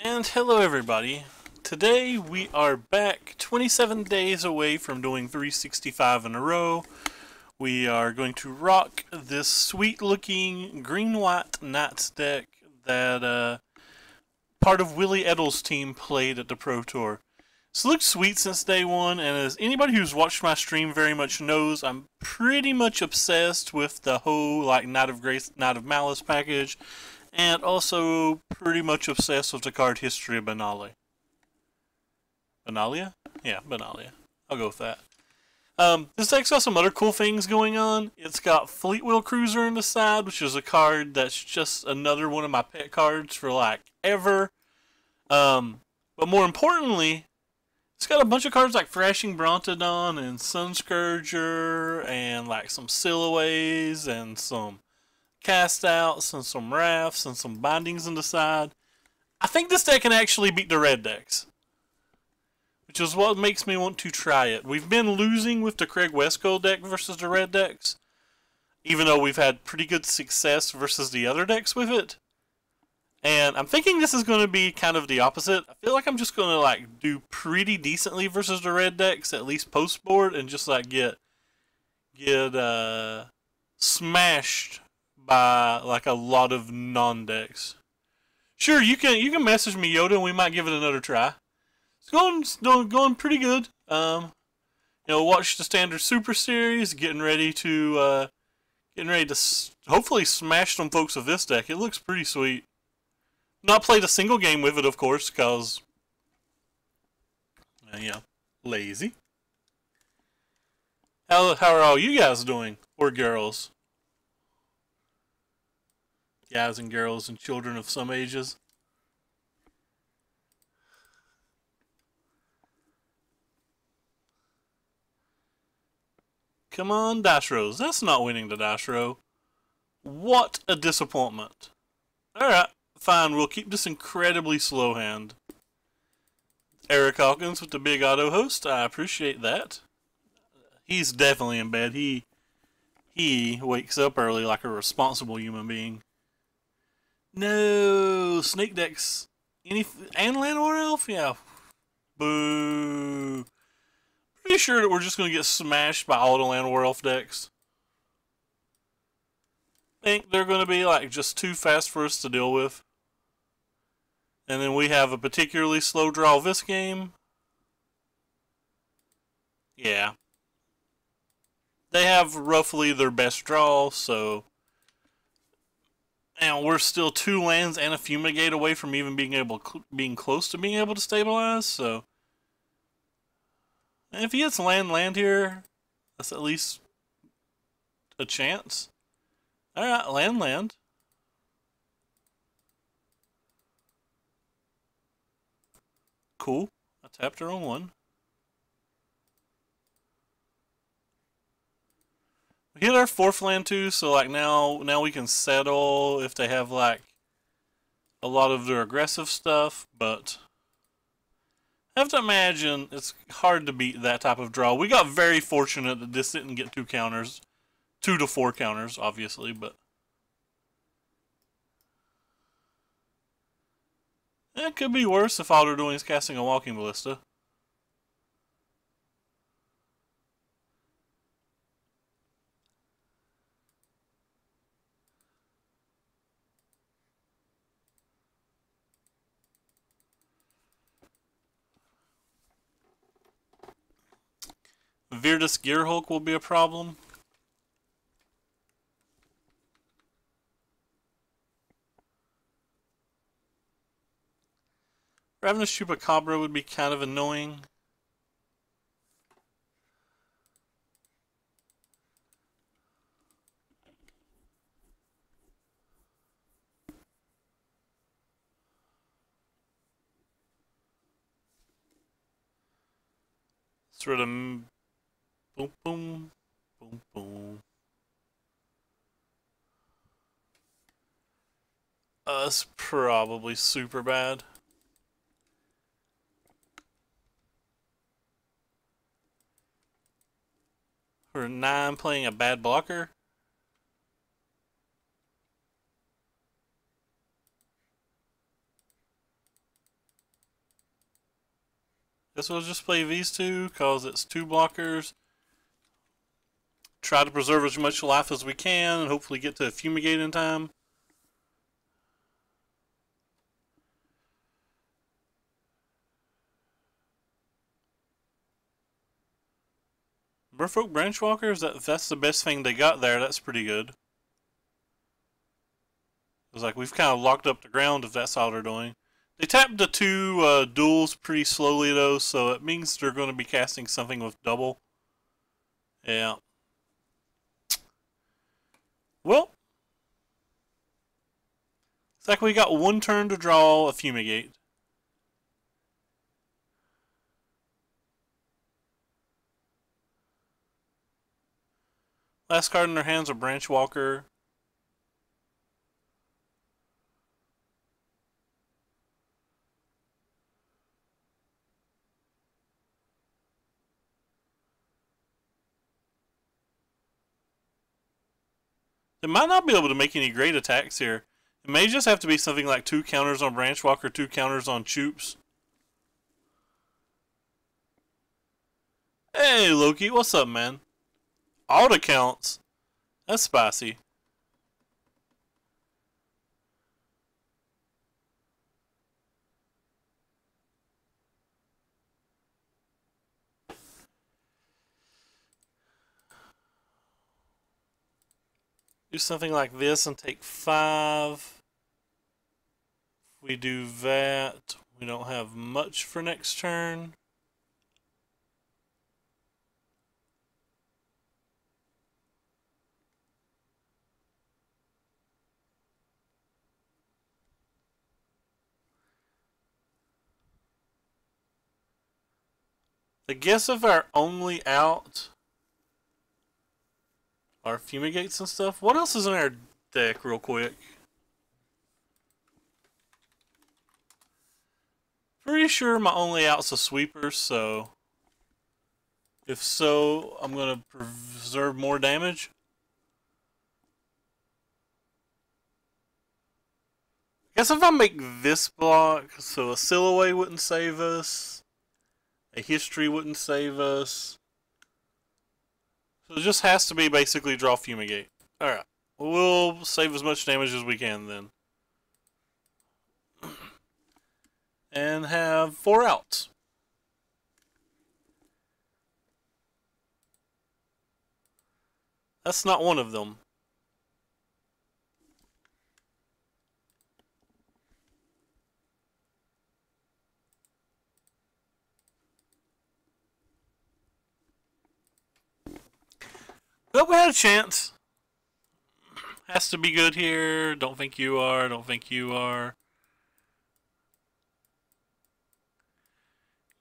And hello everybody. Today we are back 27 days away from doing 365 in a row. We are going to rock this sweet looking green-white Knights deck that part of Willie Edel's team played at the Pro Tour. It's looked sweet since day one, and as anybody who's watched my stream very much knows, I'm pretty much obsessed with the whole Knight of Grace, Knight of Malice package, and also pretty much obsessed with the card history of Benalia. Benalia? Yeah, Benalia. I'll go with that. This deck's got some other cool things going on. It's got Fleet Wheel Cruiser on the side, which is a card that's just another one of my pet cards for ever. But more importantly, it's got a bunch of cards like Thrashing Brontodon and Sunscourger and some Silhouettes and some Cast Outs and some Rafts and some Bindings on the side. I think this deck can actually beat the red decks, which is what makes me want to try it. We've been losing with the Craig Westco deck versus the red decks, even though we've had pretty good success versus the other decks with it. And I'm thinking this is going to be kind of the opposite. I feel like I'm just going to do pretty decently versus the red decks, at least post board, and just get smashed by a lot of non decks. Sure, you can message me, Yoda, and we might give it another try. It's going pretty good. Watch the standard Super Series, getting ready to hopefully smash some folks with this deck. It looks pretty sweet. Not played a single game with it, of course, because lazy. How are all you guys doing, or girls? Guys and girls and children of some ages. Come on, Dash Rose. That's not winning the Dash Row. What a disappointment. Alright, fine. We'll keep this incredibly slow hand. Eric Hawkins with the big auto host. I appreciate that. He's definitely in bed. He wakes up early like a responsible human being. No, Snake decks. And Landor Elf? Yeah. Boo. Pretty sure that we're just going to get smashed by all the Landor Elf decks. Think they're going to be just too fast for us to deal with. And then we have a particularly slow draw this game. Yeah. They have roughly their best draw, so... And we're still 2 lands and a Fumigate away from even being close to being able to stabilize, so... And if he gets land here, that's at least a chance. Alright, land. Cool. I tapped her on 1. We hit our 4th land too, so now we can settle if they have a lot of their aggressive stuff, but I have to imagine it's hard to beat that type of draw. We got very fortunate that this didn't get 2 counters. 2 to 4 counters, obviously, but it could be worse if all they're doing is casting a Walking Ballista. Virtus Gearhulk will be a problem. Ravenous Chupacabra would be kind of annoying. Sort of boom, boom, boom, boom. That's probably super bad. For 9 playing a bad blocker. Guess we'll just play these two, because it's 2 blockers. Try to preserve as much life as we can, and hopefully get to fumigate in time. Merfolk Branchwalkers, that's the best thing they got there. That's pretty good. It's like we've kind of locked up the ground if that's all they're doing. They tapped the 2 duels pretty slowly though, so it means they're going to be casting something with double. Yeah. Well, it's like we got 1 turn to draw a fumigate. Last card in their hands, a Branchwalker. They might not be able to make any great attacks here. It may just have to be something like 2 counters on Branchwalker, 2 counters on Choops. Hey Loki, what's up, man? Auto counts. That's spicy. Do something like this and take 5. If we do that, we don't have much for next turn. I guess if our only out are fumigates and stuff. What else is in our deck real quick? Pretty sure my only out's a sweeper, so if so, I'm gonna preserve more damage. I guess if I make this block, so a Silhouette wouldn't save us, a History wouldn't save us. So it just has to be basically draw Fumigate. Alright, we'll save as much damage as we can then. And have 4 outs. That's not one of them. But we had a chance. Has to be good here. Don't think you are. Don't think you are.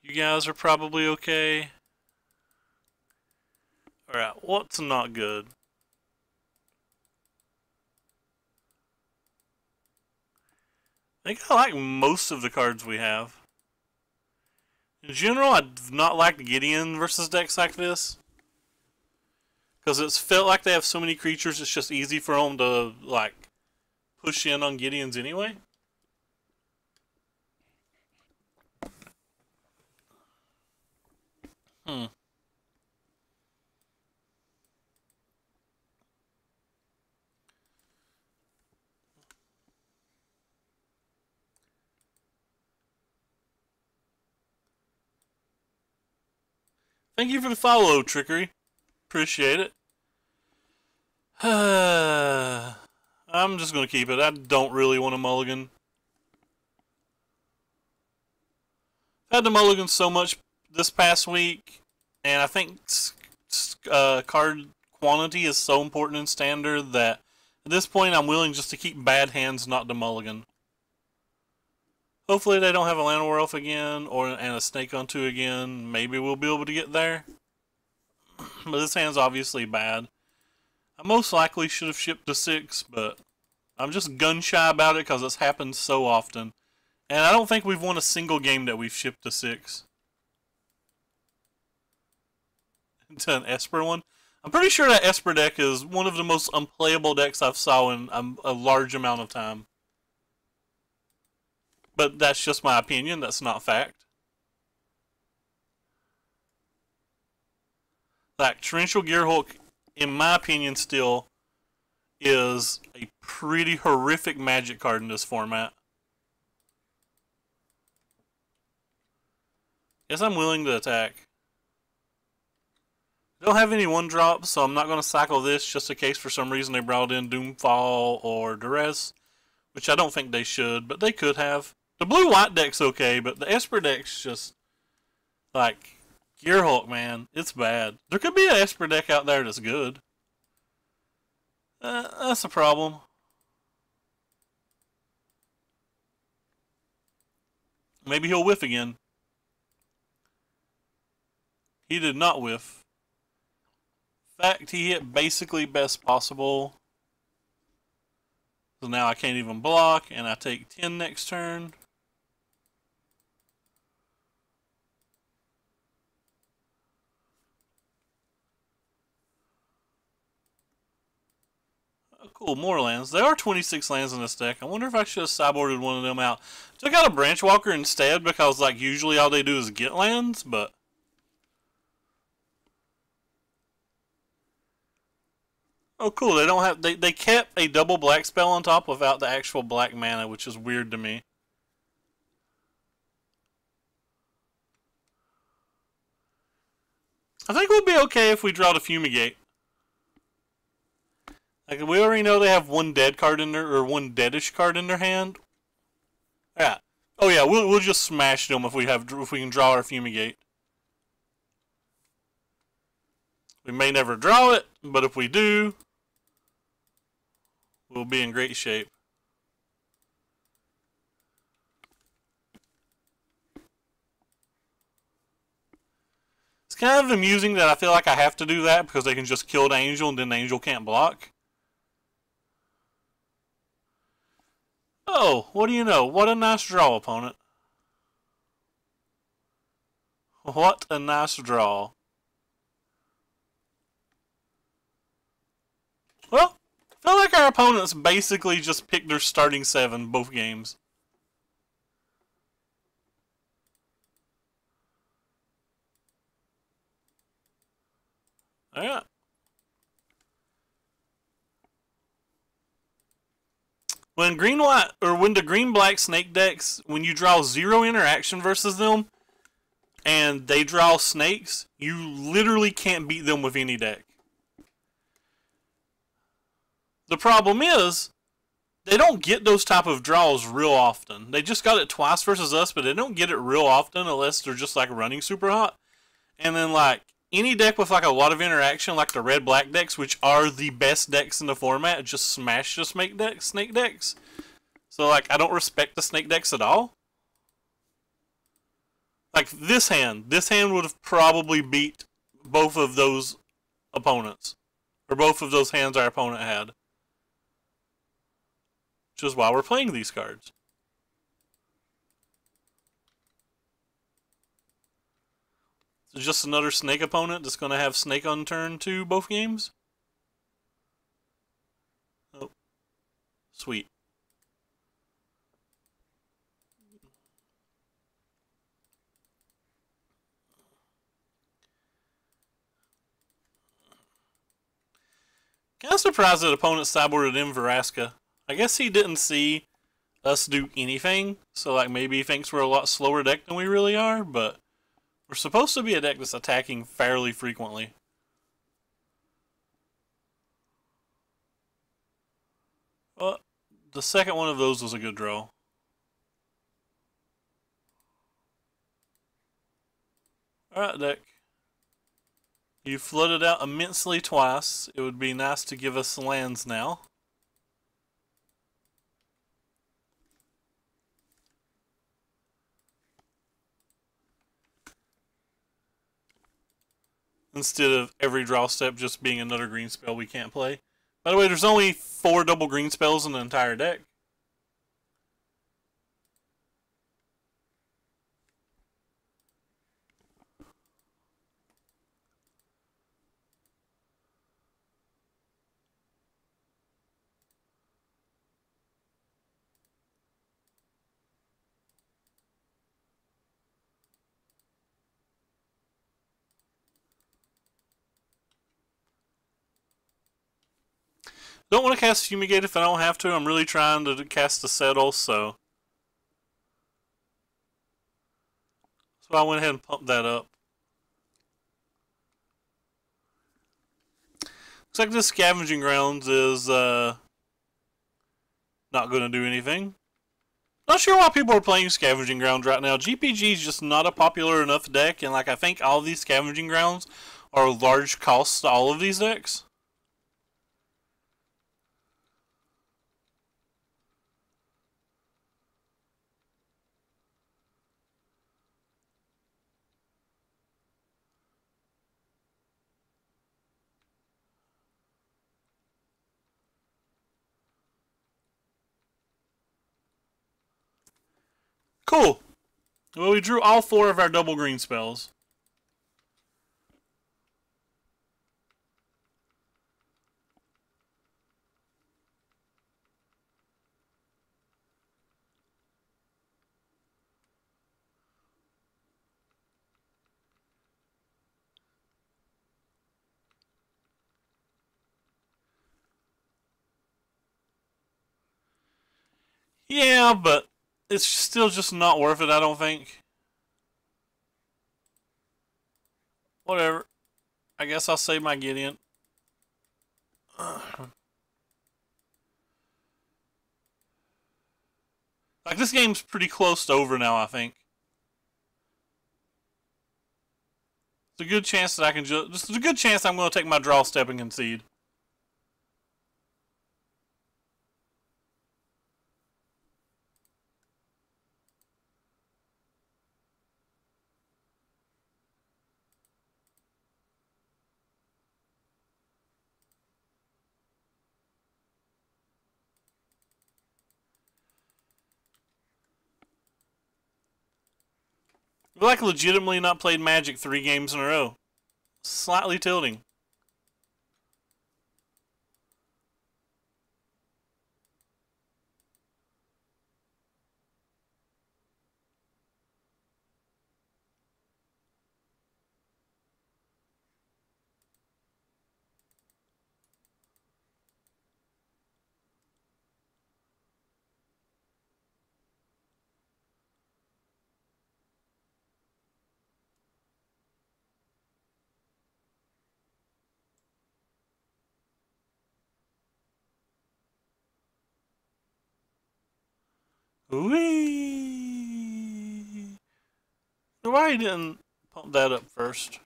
You guys are probably okay. Alright, what's not good? I think I like most of the cards we have. In general, I've not liked Gideon versus decks like this. Because it's felt like they have so many creatures, it's just easy for them to, like, push in on Gideons anyway. Thank you for the follow, Trickery. Appreciate it. I'm just going to keep it. I don't really want a mulligan. I've had the mulligan so much this past week, and I think card quantity is so important in Standard that at this point I'm willing just to keep bad hands, not the mulligan. Hopefully they don't have a Llanowar Elf again, and a Snake on 2 again. Maybe we'll be able to get there. But this hand's obviously bad. I most likely should have shipped to 6, but I'm just gun shy about it because it's happened so often. And I don't think we've won a single game that we've shipped to 6. To an Esper one. I'm pretty sure that Esper deck is one of the most unplayable decks I've saw in a large amount of time. But that's just my opinion, that's not fact. Like, Torrential Gearhulk, in my opinion, still is a pretty horrific magic card in this format. Guess I'm willing to attack. I don't have any one drops, so I'm not going to cycle this just in case for some reason they brought in Doomfall or Duress, which I don't think they should, but they could have. The blue-white deck's okay, but the Esper deck's just, like, Gearhulk, man, it's bad. There could be an Esper deck out there that's good. That's a problem. Maybe he'll whiff again. He did not whiff. In fact, he hit basically best possible. So now I can't even block, and I take 10 next turn. Oh, cool, more lands. There are 26 lands in this deck. I wonder if I should have sideboarded one of them out. Took out a Branchwalker instead because, like, usually all they do is get lands, but... Oh, cool. They don't have... They kept a double black spell on top without the actual black mana, which is weird to me. I think we'll be okay if we draw to Fumigate. Like, we already know they have one dead card in their... Or one deadish card in their hand. Yeah. Oh, yeah. We'll just smash them if we can draw our Fumigate. We may never draw it, but if we do... we'll be in great shape. It's kind of amusing that I feel like I have to do that because they can just kill the Angel and then the Angel can't block. Oh, what do you know? What a nice draw, opponent. What a nice draw. Well, I feel like our opponents basically just picked their starting 7 both games. Yeah. When green-white, or when the green-black snake decks, when you draw 0 interaction versus them, and they draw snakes, you literally can't beat them with any deck. The problem is, they don't get those type of draws real often. They just got it twice versus us, but they don't get it real often unless they're just like running super hot. And then like any deck with like a lot of interaction, like the red-black decks, which are the best decks in the format, just smash the snake decks. So like I don't respect the snake decks at all. Like this hand would have probably beat both of those opponents, or both of those hands our opponent had. Which is why we're playing these cards. So just another snake opponent that's going to have snake on turn 2 both games? Oh. Sweet. Kind of surprised that opponent sideboarded in Vraska. I guess he didn't see us do anything, so like maybe he thinks we're a lot slower deck than we really are, but we're supposed to be a deck that's attacking fairly frequently. Well, the second one of those was a good draw. Alright, deck. You flooded out immensely twice. It would be nice to give us lands now. Instead of every draw step just being another green spell we can't play. By the way, there's only 4 double green spells in the entire deck. Don't want to cast Fumigate if I don't have to. I'm really trying to cast a Settle, so I went ahead and pumped that up. Looks like this Scavenging Grounds is not going to do anything. Not sure why people are playing Scavenging Grounds right now. GPG is just not a popular enough deck, and like I think all these Scavenging Grounds are large costs to all of these decks. Cool. Well, we drew all 4 of our double green spells. Yeah, but it's still just not worth it, I don't think. Whatever. I guess I'll save my Gideon. Like, this game's pretty close to over now, I think. It's a good chance that I can just... There's a good chance I'm going to take my draw step and concede. We've like legitimately not played Magic 3 games in a row. Slightly tilting. Whee! Why you didn't pump that up first?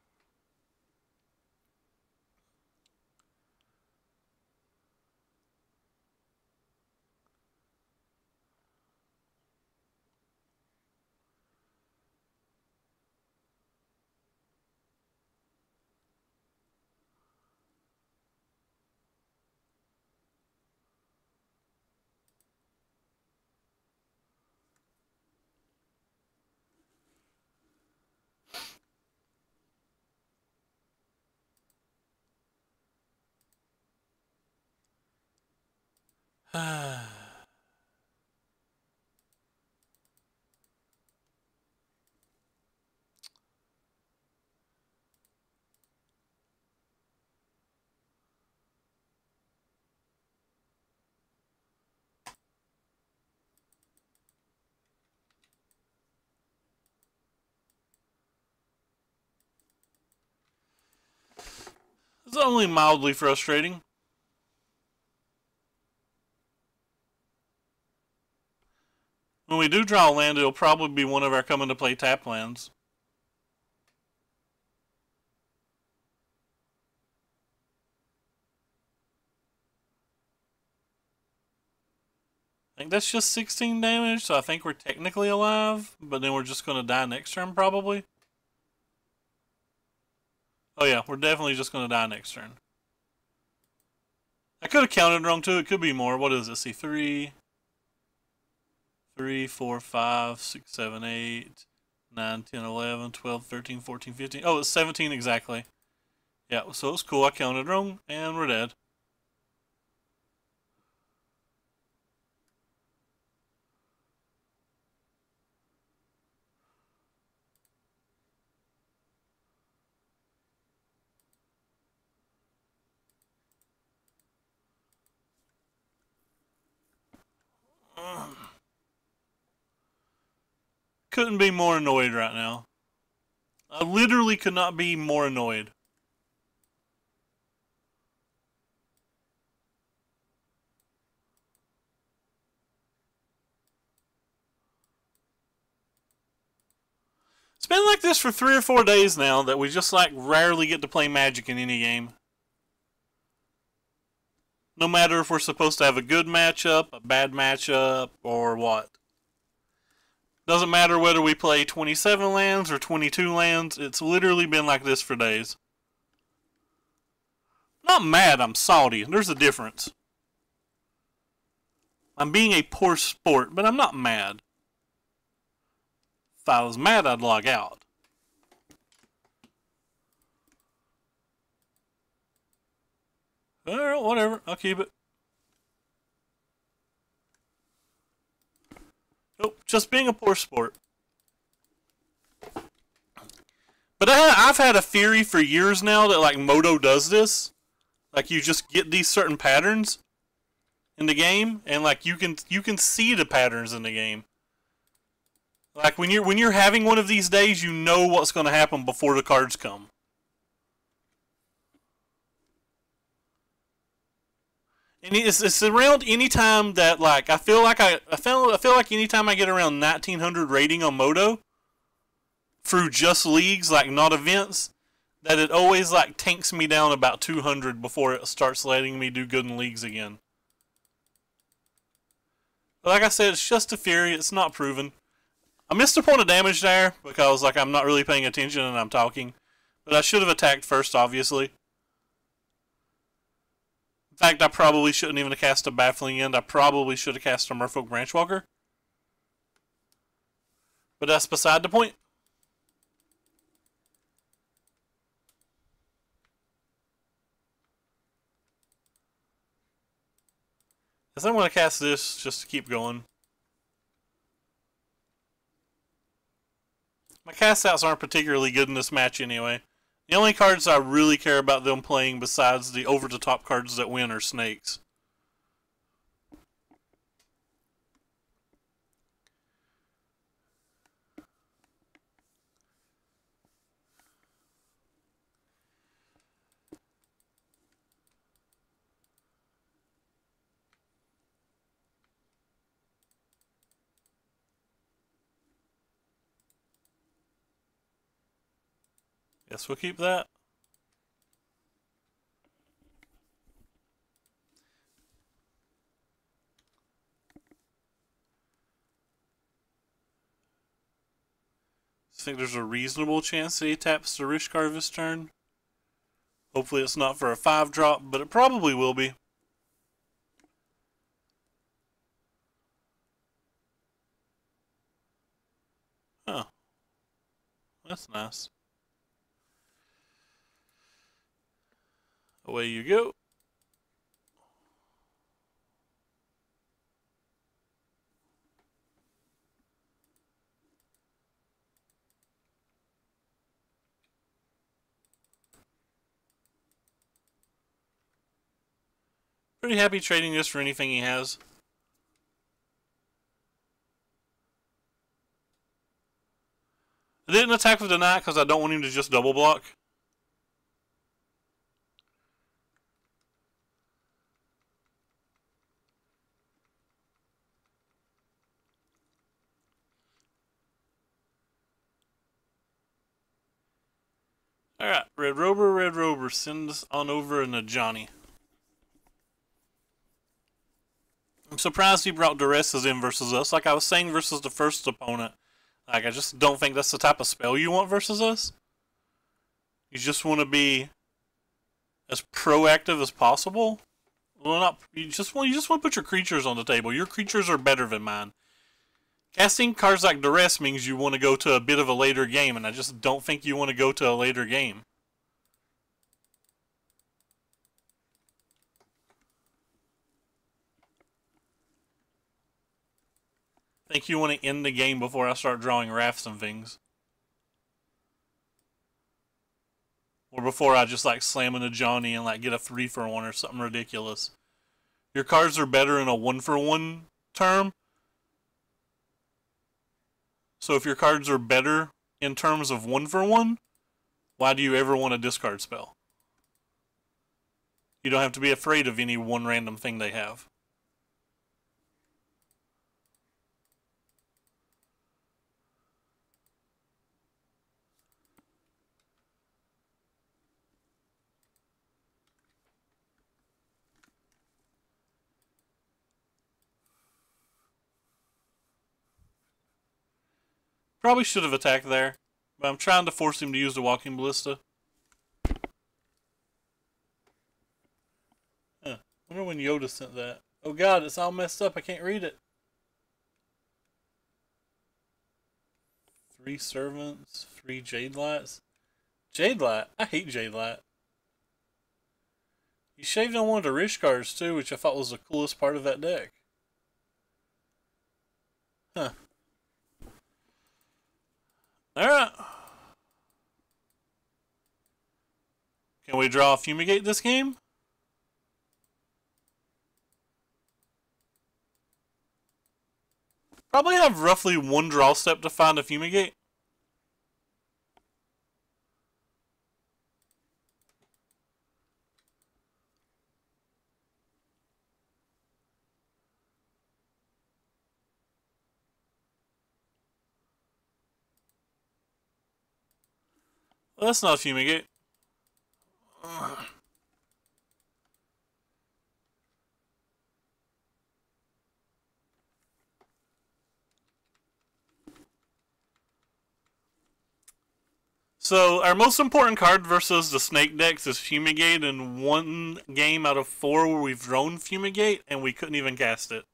It's only mildly frustrating. When we do draw a land, it'll probably be one of our coming to play tap lands. I think that's just 16 damage, so I think we're technically alive, but then we're just going to die next turn, probably. Oh yeah, we're definitely just going to die next turn. I could have counted wrong too, it could be more. What is it? See, 3, 4, 5, 6, 7, 8, 9, 10, 11, 12, 13, 14, 15. Oh, it's 17 exactly. Yeah, so it's cool, I counted wrong, and we're dead. Couldn't be more annoyed right now. I literally could not be more annoyed. It's been like this for 3 or 4 days now that we just like rarely get to play Magic in any game. No matter if we're supposed to have a good matchup, a bad matchup, or what. Doesn't matter whether we play 27 lands or 22 lands, it's literally been like this for days. I'm not mad, I'm salty. There's a difference. I'm being a poor sport, but I'm not mad. If I was mad, I'd log out. Alright, whatever. I'll keep it. Nope, just being a poor sport. But I've had a theory for years now that like Moto does this. Like you just get these certain patterns in the game, and like you can see the patterns in the game. Like when you're having one of these days, you know what's going to happen before the cards come. And it's around any time that like I feel like anytime I get around 1900 rating on Moto through just leagues, like not events, that it always like tanks me down about 200 before it starts letting me do good in leagues again. But like I said, it's just a theory, it's not proven. I missed a point of damage there because like I'm not really paying attention and I'm talking. But I should have attacked first, obviously. In fact, I probably shouldn't even have cast a Baffling End. I probably should have cast a Merfolk Branchwalker. But that's beside the point. Guess I'm going to cast this just to keep going. My cast outs aren't particularly good in this match anyway. The only cards I really care about them playing besides the over-the-top cards that win are snakes. Guess we'll keep that. I think there's a reasonable chance that he taps the Rishkar this turn. Hopefully it's not for a 5-drop, but it probably will be. Oh. That's nice. Away you go. Pretty happy trading this for anything he has. I didn't attack with the Knight because I don't want him to just double block. Alright, Red Rover, send us on over in a Johnny. I'm surprised he brought Duresses in versus us. Like I was saying versus the first opponent. Like I just don't think that's the type of spell you want versus us. You just want to be as proactive as possible. Well, not you just want to put your creatures on the table. Your creatures are better than mine. Casting cards like Duress means you want to go to a bit of a later game, and I just don't think you want to go to a later game. I think you want to end the game before I start drawing Wraths and things. Or before I just like slam into Johnny and like get a 3-for-1 or something ridiculous. Your cards are better in a 1-for-1 term, So if your cards are better in terms of 1-for-1, why do you ever want to discard spell? You don't have to be afraid of any one random thing they have. Probably should have attacked there, but I'm trying to force him to use the walking ballista. Huh. I wonder when Yoda sent that. Oh god, it's all messed up. I can't read it. 3 servants, 3 jade lights. Jade light? I hate jade light. You shaved on one of the rich cards too, which I thought was the coolest part of that deck. Huh. Alright. Can we draw a Fumigate this game? Probably have roughly 1 draw step to find a Fumigate. Well, that's not a Fumigate. So, our most important card versus the Snake decks is Fumigate in 1 game out of 4 where we've drawn Fumigate and we couldn't even cast it.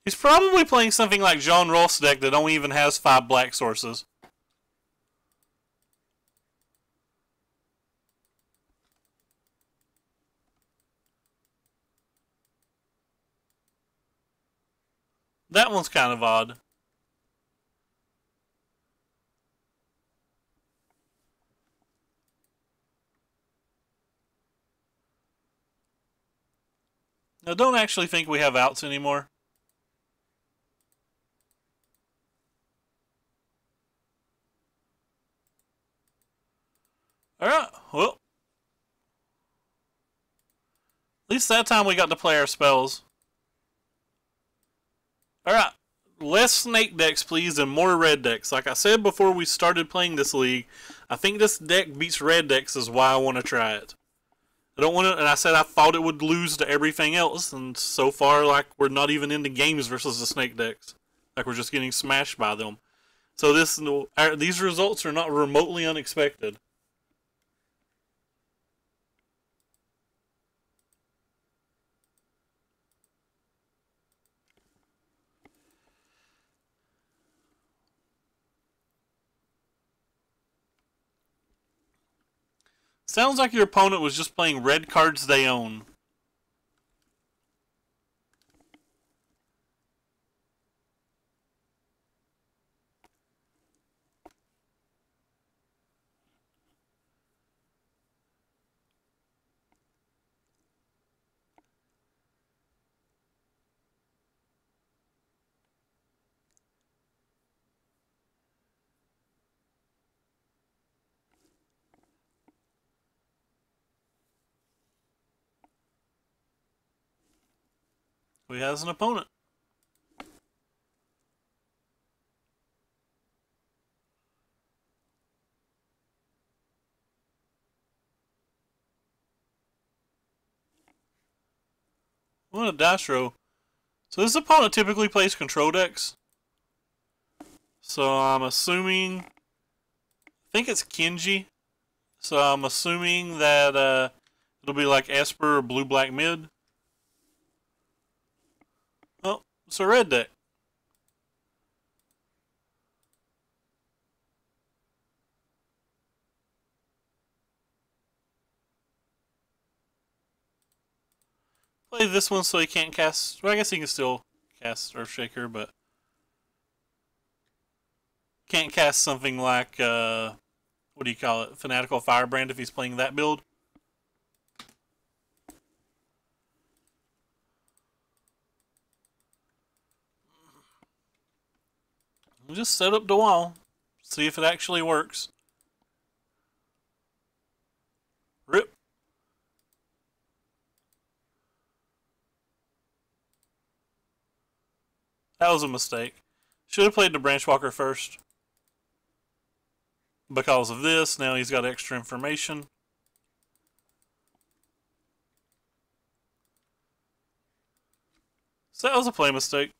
He's probably playing something like John Ross deck that only even has 5 black sources. That one's kind of odd. I don't actually think we have outs anymore. Alright, well. At least that time we got to play our spells. Alright, less snake decks please and more red decks. Like I said before we started playing this league, I think this deck beats red decks is why I want to try it. I don't want to, and I said I thought it would lose to everything else, and so far like we're not even in the games versus the snake decks. Like we're just getting smashed by them. So these results are not remotely unexpected. Sounds like your opponent was just playing red cards they own. He has an opponent. What a dash row. So this opponent typically plays control decks. So I'm assuming, I think it's Kenji. So I'm assuming that it'll be like Esper or blue-black mid. Oh, it's a red deck. Play this one so he can't cast. Well, I guess he can still cast Earthshaker, but can't cast something like what do you call it? Fanatical Firebrand if he's playing that build. Just set up the wall. See if it actually works. Rip. That was a mistake. Should have played the branch walker first. Because of this, now he's got extra information. So that was a play mistake.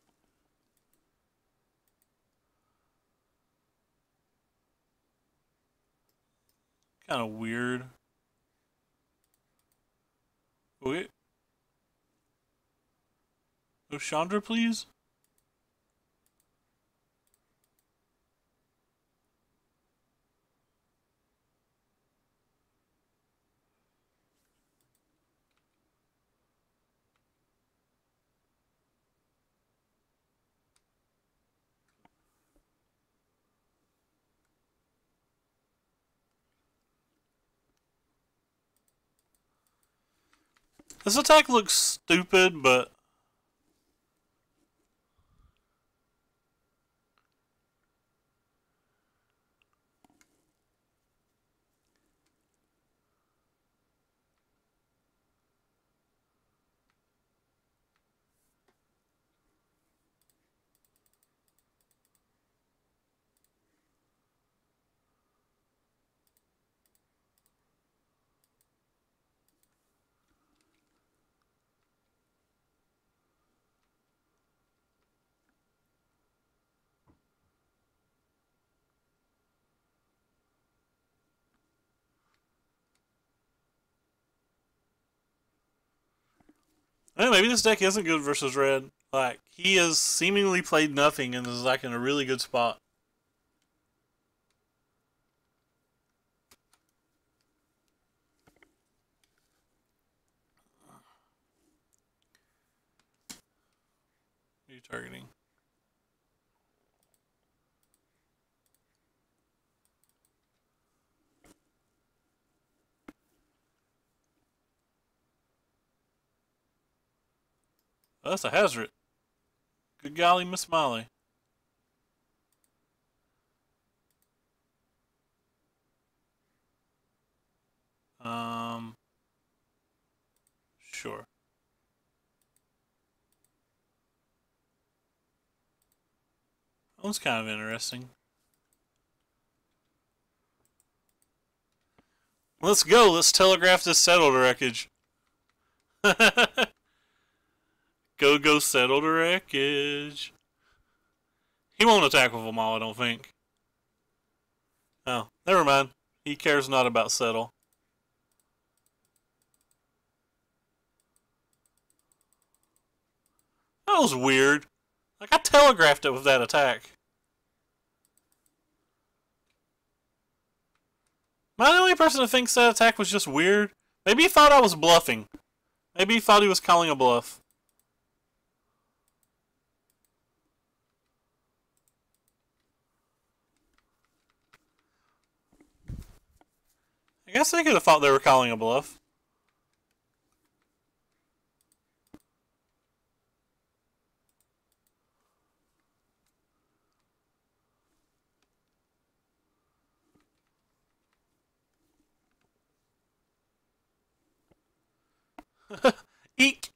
Kind of weird. Okay. Oh, Chandra, please. This attack looks stupid, but maybe this deck isn't good versus red. Like, he has seemingly played nothing and is like in a really good spot. What are you targeting? Oh, that's a Hazard. Good golly, Miss Molly. Sure. That one's kind of interesting. Let's go. Let's telegraph this settled wreckage. Go settle the wreckage. He won't attack with them all, I don't think. Oh, never mind. He cares not about settle. That was weird. Like, I telegraphed it with that attack. Am I the only person that thinks that attack was just weird? Maybe he thought I was bluffing. Maybe he thought he was calling a bluff. I guess they could have thought they were calling a bluff. Eek!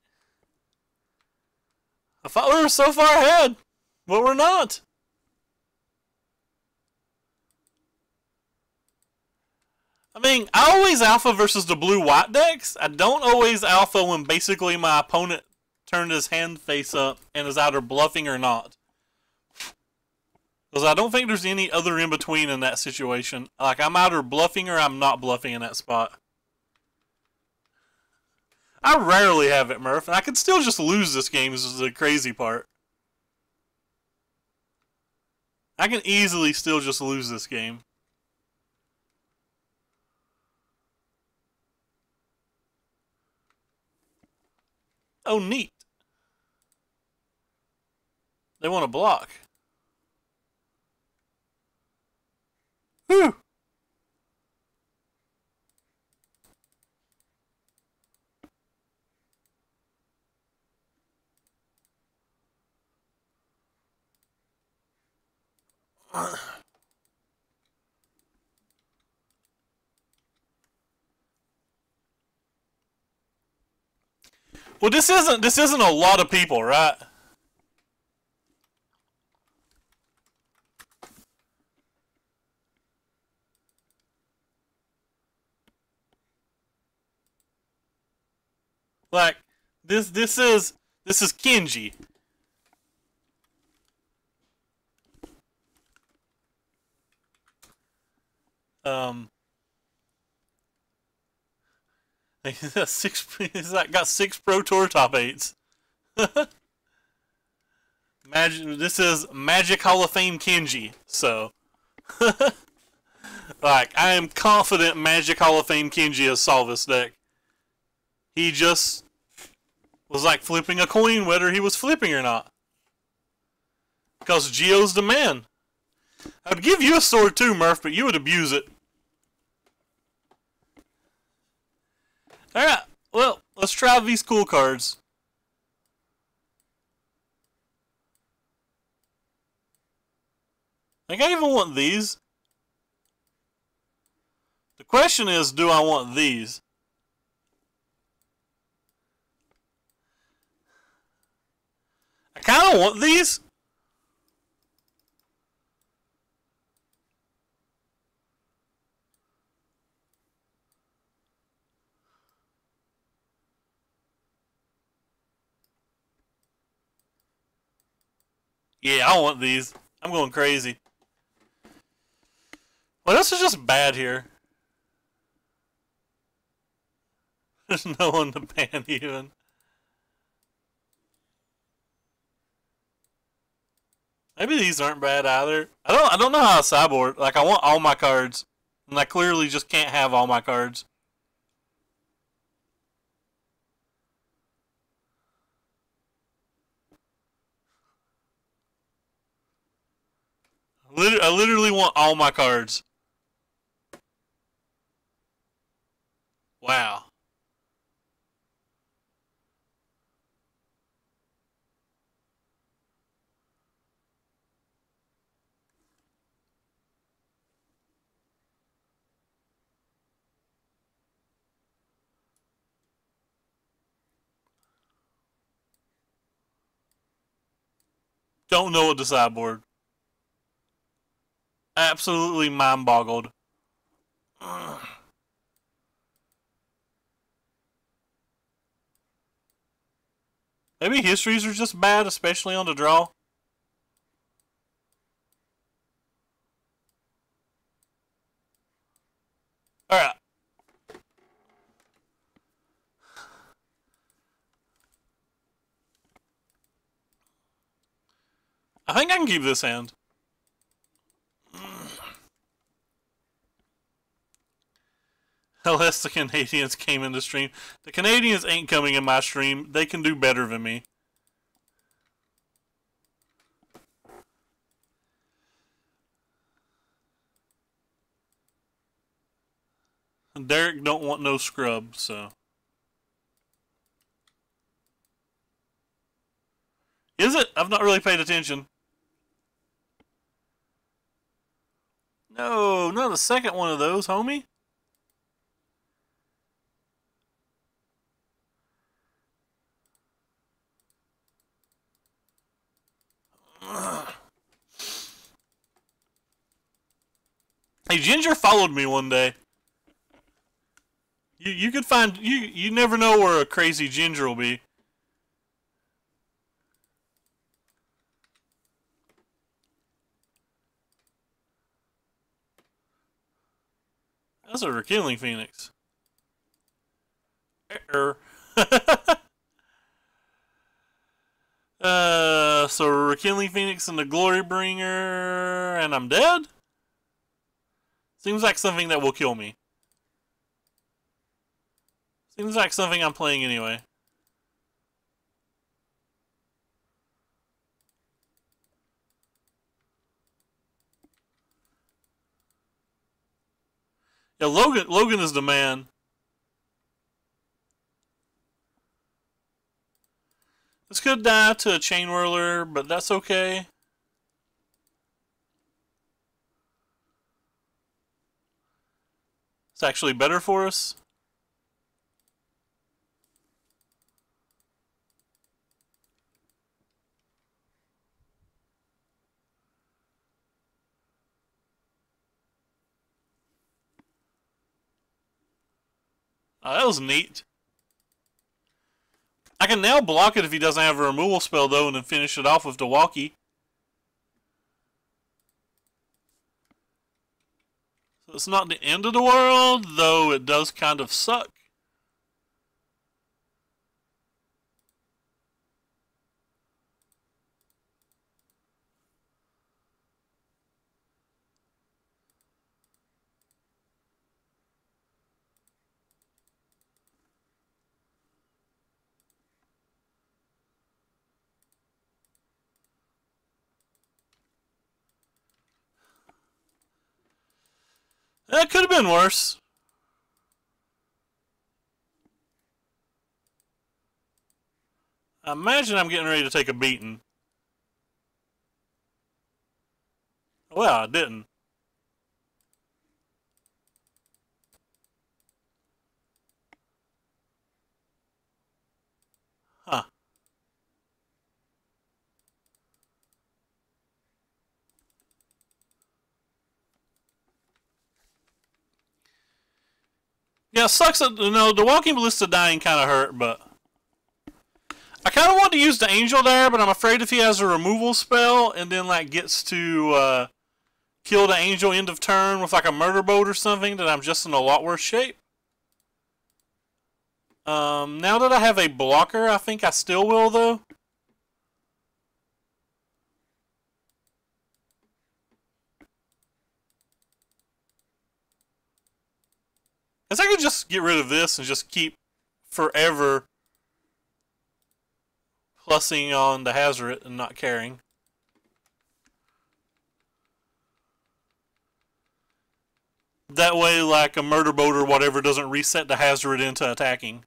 I thought we were so far ahead, but we're not. I mean, I always alpha versus the blue-white decks. I don't always alpha when basically my opponent turned his hand face up and is either bluffing or not. Because I don't think there's any other in-between in that situation. Like, I'm either bluffing or I'm not bluffing in that spot. I rarely have it, Murph, and I could still just lose this game. This is the crazy part. I can easily still just lose this game. Oh, neat. They want to block. Whew. Well, this isn't a lot of people, right? Like this is Kenji. Um, he's got six. He's like got 6 Pro Tour top 8s. Magic. This is Magic Hall of Fame Kenji. So, like, I am confident Magic Hall of Fame Kenji has solved this deck. He just was like flipping a coin whether he was flipping or not. Because Geo's the man. I'd give you a sword too, Murph, but you would abuse it. Alright, well, let's try these cool cards. I think I even want these. The question is, do I want these? I kind of want these. Yeah, I want these. I'm going crazy. What else is just bad here? There's no one to ban even. Maybe these aren't bad either. I don't know how to sideboard. Like, I want all my cards, and I clearly just can't have all my cards. I literally want all my cards. Wow. Don't know what to sideboard. Absolutely mind boggled. Maybe histories are just bad, especially on the draw. Alright. I think I can keep this hand. Unless the Canadians came in the stream. The Canadians ain't coming in my stream. They can do better than me. Derek don't want no scrub, so. Is it? I've not really paid attention. No, not the second one of those, homie. Hey, Ginger followed me one day. You could find you never know where a crazy Ginger will be. That's a Rekilling Phoenix. So Rekilling Phoenix and the Glory Bringer, and I'm dead? Seems like something that will kill me. Seems like something I'm playing anyway. Yeah, Logan is the man. This could die to a Chain Whirler, but that's okay. actually better for us. That was neat. I can now block it if he doesn't have a removal spell, though, and then finish it off with the walkie. So it's not the end of the world, though it does kind of suck. That could have been worse. I imagine I'm getting ready to take a beating. Well, I didn't. Huh. Yeah, it sucks that, the walking ballista dying kind of hurt, but I kind of want to use the angel there, but I'm afraid if he has a removal spell and then like gets to kill the angel end of turn with like a murder boat or something, that I'm just in a lot worse shape. Now that I have a blocker, I think I still will, though. Guess I could just get rid of this and just keep forever plussing on the Hazard and not caring. That way, like, a murder boat or whatever doesn't reset the Hazard into attacking.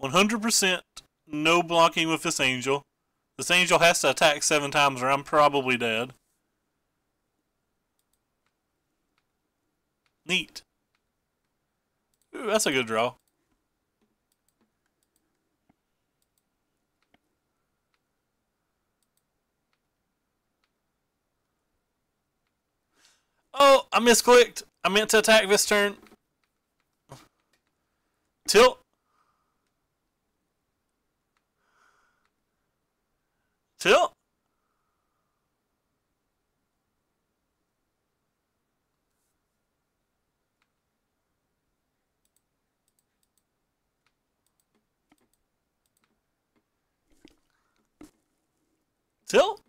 "100% no blocking with this angel. This angel has to attack 7 times or I'm probably dead." Neat. Ooh, that's a good draw. Oh, I misclicked. I meant to attack this turn. Tilt. Tilt. Tilt.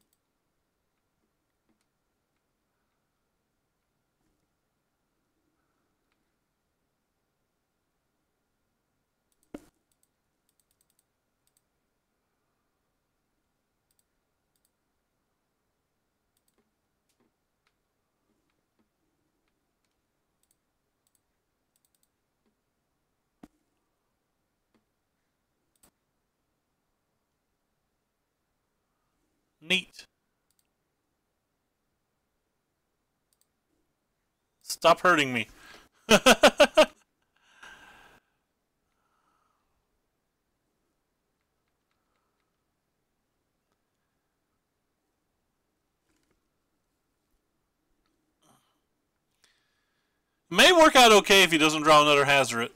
Neat. Stop hurting me. May work out okay if he doesn't draw another Hazard.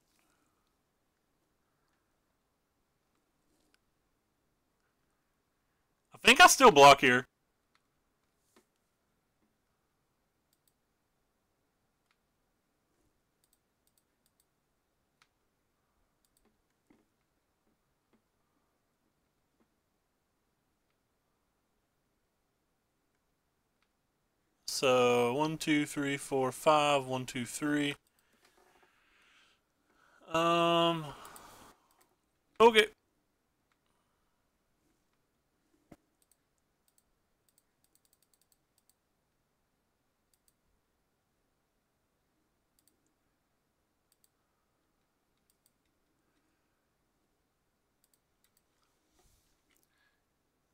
I think I still block here. So 1, 2, 3, 4, 5. 1, 2, 3. Okay.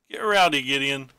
Get rowdy, Gideon.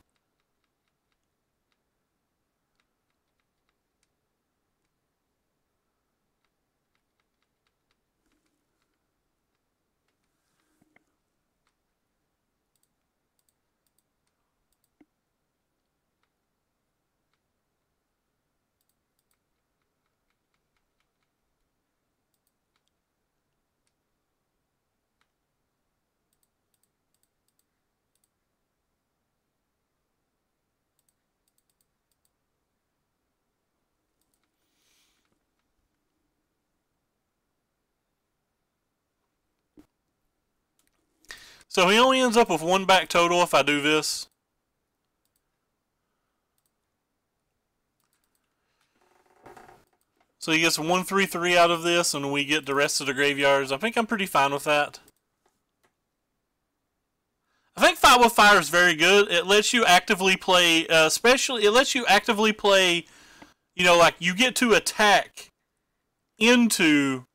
So he only ends up with 1 back total if I do this. So he gets 1-3-3 out of this, and we get the rest of the graveyards. I think I'm pretty fine with that. I think Fight with Fire is very good. It lets you actively play, it lets you actively play, you know, like you get to attack into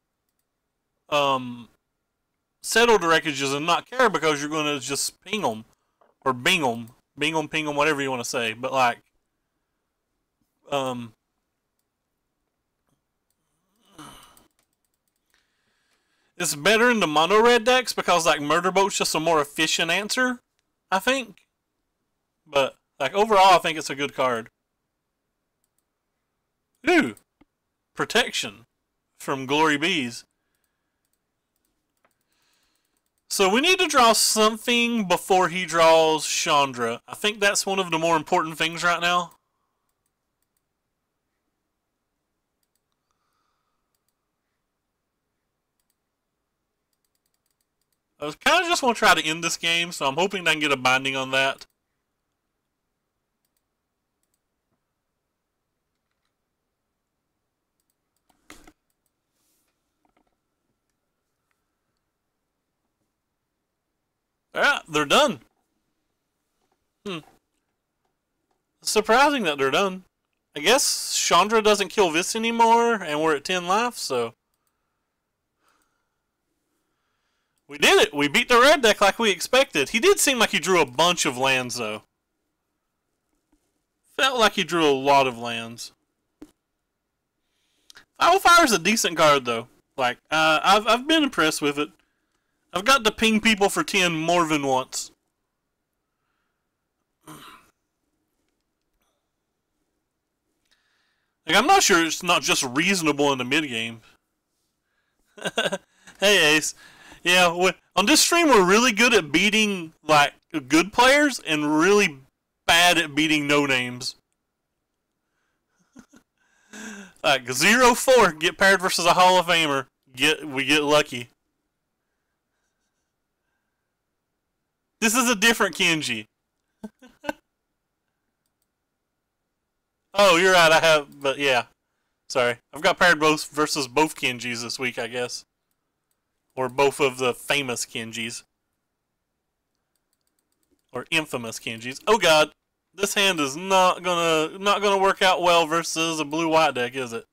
settled wreckages and not care because you're going to just ping them. Or bing them. Bing them, ping them, whatever you want to say. But like, it's better in the mono red decks because like Murder Boat's just a more efficient answer, I think. But like overall, I think it's a good card. Ooh, protection from Glory Bees. So we need to draw something before he draws Chandra. I think that's one of the more important things right now. I was kind of just want to try to end this game, so I'm hoping I can get a binding on that. Alright, they're done. Surprising that they're done. I guess Chandra doesn't kill this anymore, and we're at 10 life, so... We did it! We beat the red deck like we expected. He did seem like he drew a bunch of lands, though. Felt like he drew a lot of lands. Fire is a decent card, though. Like, I've been impressed with it. I've got to ping people for 10 more than once. Like, I'm not sure it's not just reasonable in the mid-game. Hey, Ace. Yeah, on this stream, we're really good at beating, like, good players and really bad at beating no-names. Like, 0-4, get paired versus a Hall of Famer. We get lucky. This is a different Kenji. Oh, you're right, I have, but yeah. Sorry. I've got paired versus both Kenjis this week, I guess. Or both of the famous Kenjis. Or infamous Kenjis. Oh god, this hand is not gonna work out well versus a blue-white deck, is it?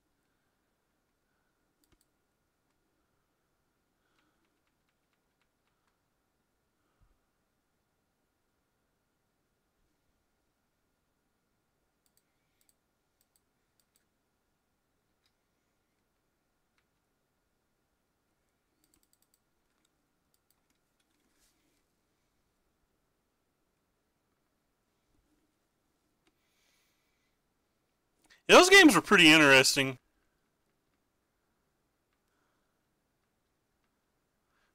Yeah, those games were pretty interesting.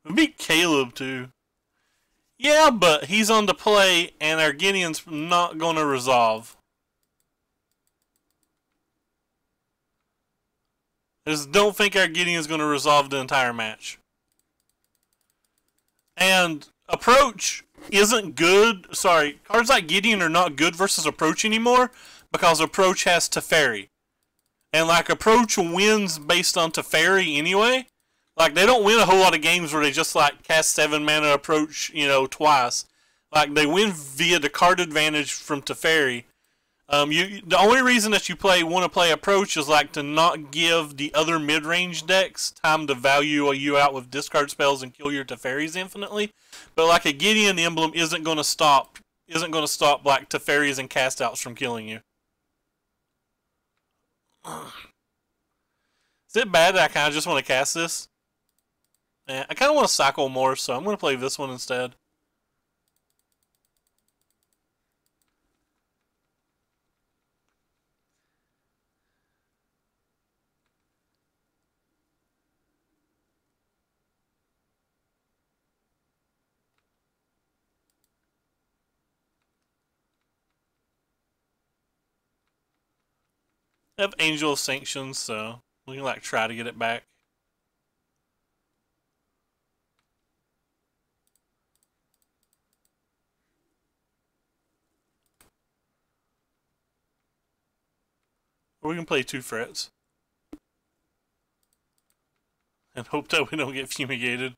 We beat Caleb, too. Yeah, but he's on the play, and our Gideon's not going to resolve. I just don't think our Gideon's going to resolve the entire match. And Approach isn't good. Sorry, cards like Gideon are not good versus Approach anymore because Approach has Teferi. And like Approach wins based on Teferi anyway. Like they don't win a whole lot of games where they just like cast 7 mana Approach, you know, twice. Like they win via the card advantage from Teferi. The only reason that you want to play Approach is like to not give the other mid-range decks time to value you out with discard spells and kill your Teferis infinitely. But like a Gideon emblem isn't going to stop like Teferis and cast outs from killing you. Is it bad that I kind of just want to cast this? Yeah, I kind of want to cycle more, so I'm going to play this one instead. I have Angel of Sanctions, so we can like try to get it back. Or we can play 2 frets. And hope that we don't get fumigated.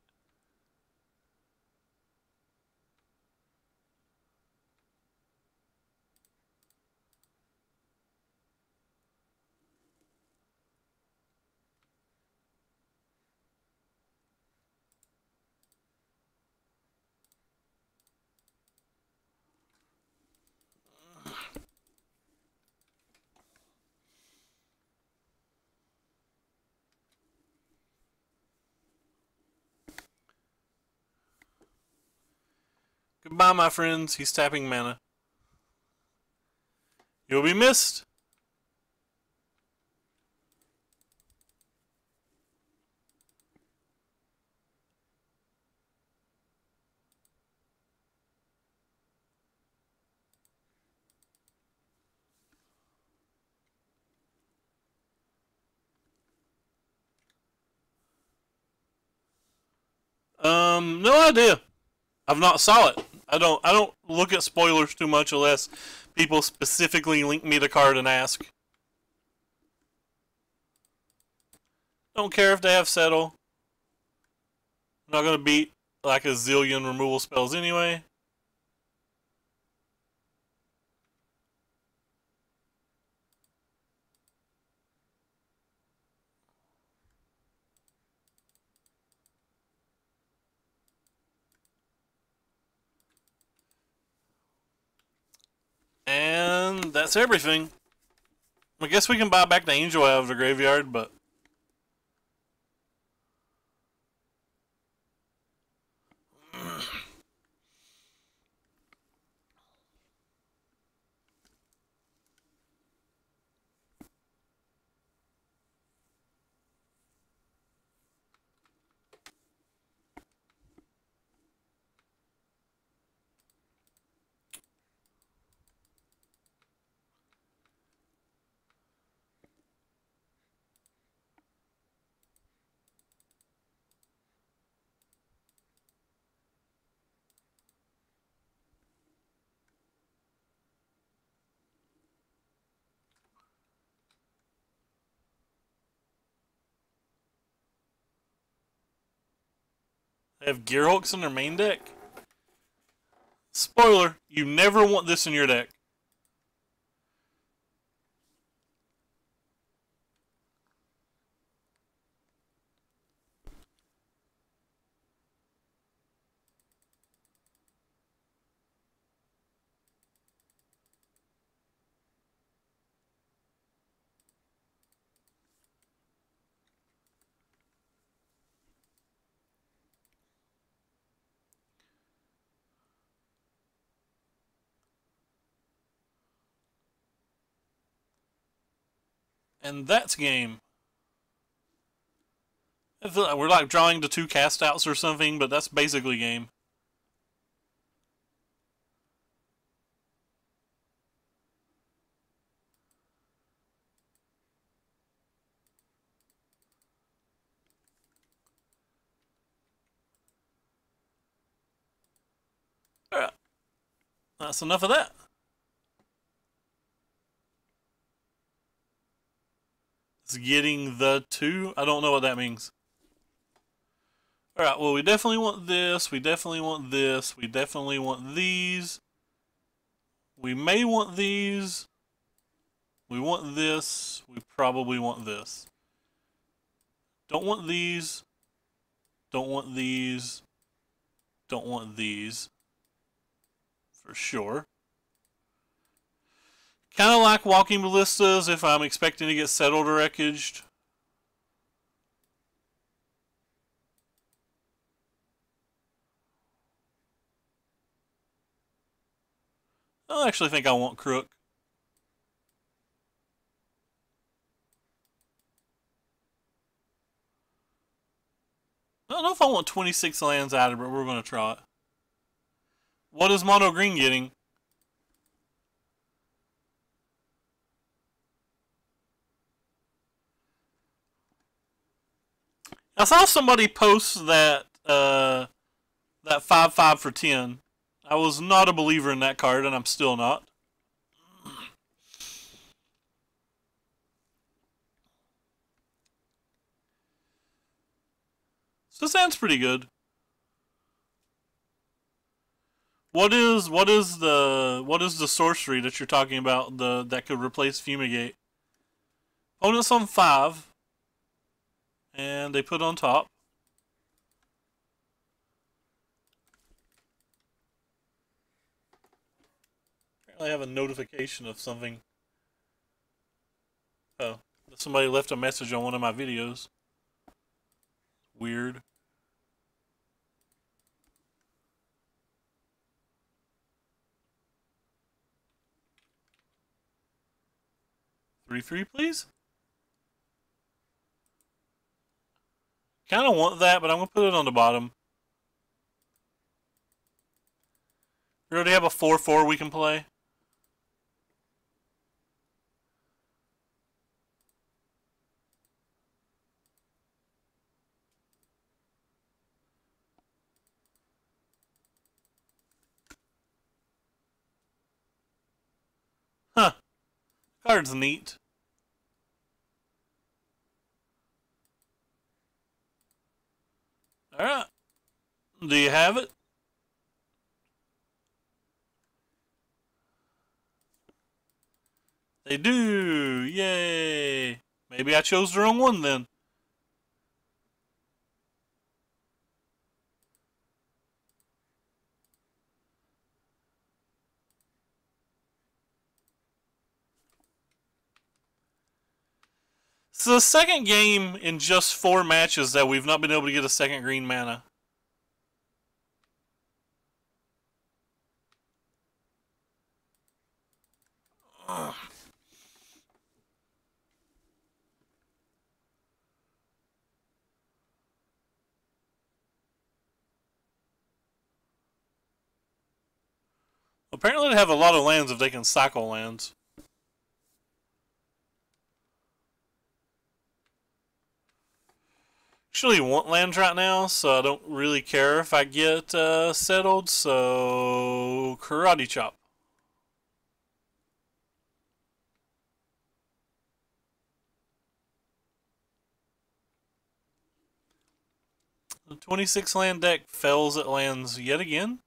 Goodbye, my friends. He's tapping mana. You'll be missed. No idea. I've not saw it. I don't look at spoilers too much unless people specifically link me the card and ask. Don't care if they have settle. I'm not gonna beat like a zillion removal spells anyway. And that's everything. I guess we can buy back the angel out of the graveyard, but they have Gearhulks in their main deck. Spoiler, you never want this in your deck. And that's game. I feel like we're like drawing the 2 cast outs or something, but that's basically game. Alright. That's enough of that. It's getting the 2. I don't know what that means. Alright, well, we definitely want this. We definitely want this. We definitely want these. We may want these. We want this. We probably want this. Don't want these. Don't want these. Don't want these. For sure. Kind of like walking ballistas if I'm expecting to get settled or wreckaged. I actually think I want Crook. I don't know if I want 26 lands out of it, but we're going to try it. What is Mono Green getting? I saw somebody post that that 5/5 for 10. I was not a believer in that card, and I'm still not. So it sounds pretty good. What is the sorcery that you're talking about? That could replace Fumigate. Opponents on 5, and they put on top. Apparently, I have a notification of something. Oh, somebody left a message on one of my videos. Weird. Three, please. Kind of want that, but I'm gonna put it on the bottom. We already have a 4/4 we can play. Huh. Card's neat. Alright. Do you have it? They do! Yay! Maybe I chose the wrong one then. It's the second game in just 4 matches that we've not been able to get a second green mana. Ugh. Apparently they have a lot of lands if they can cycle lands. Actually want lands right now, so I don't really care if I get settled, so Karate Chop. The 26 land deck fails at lands yet again.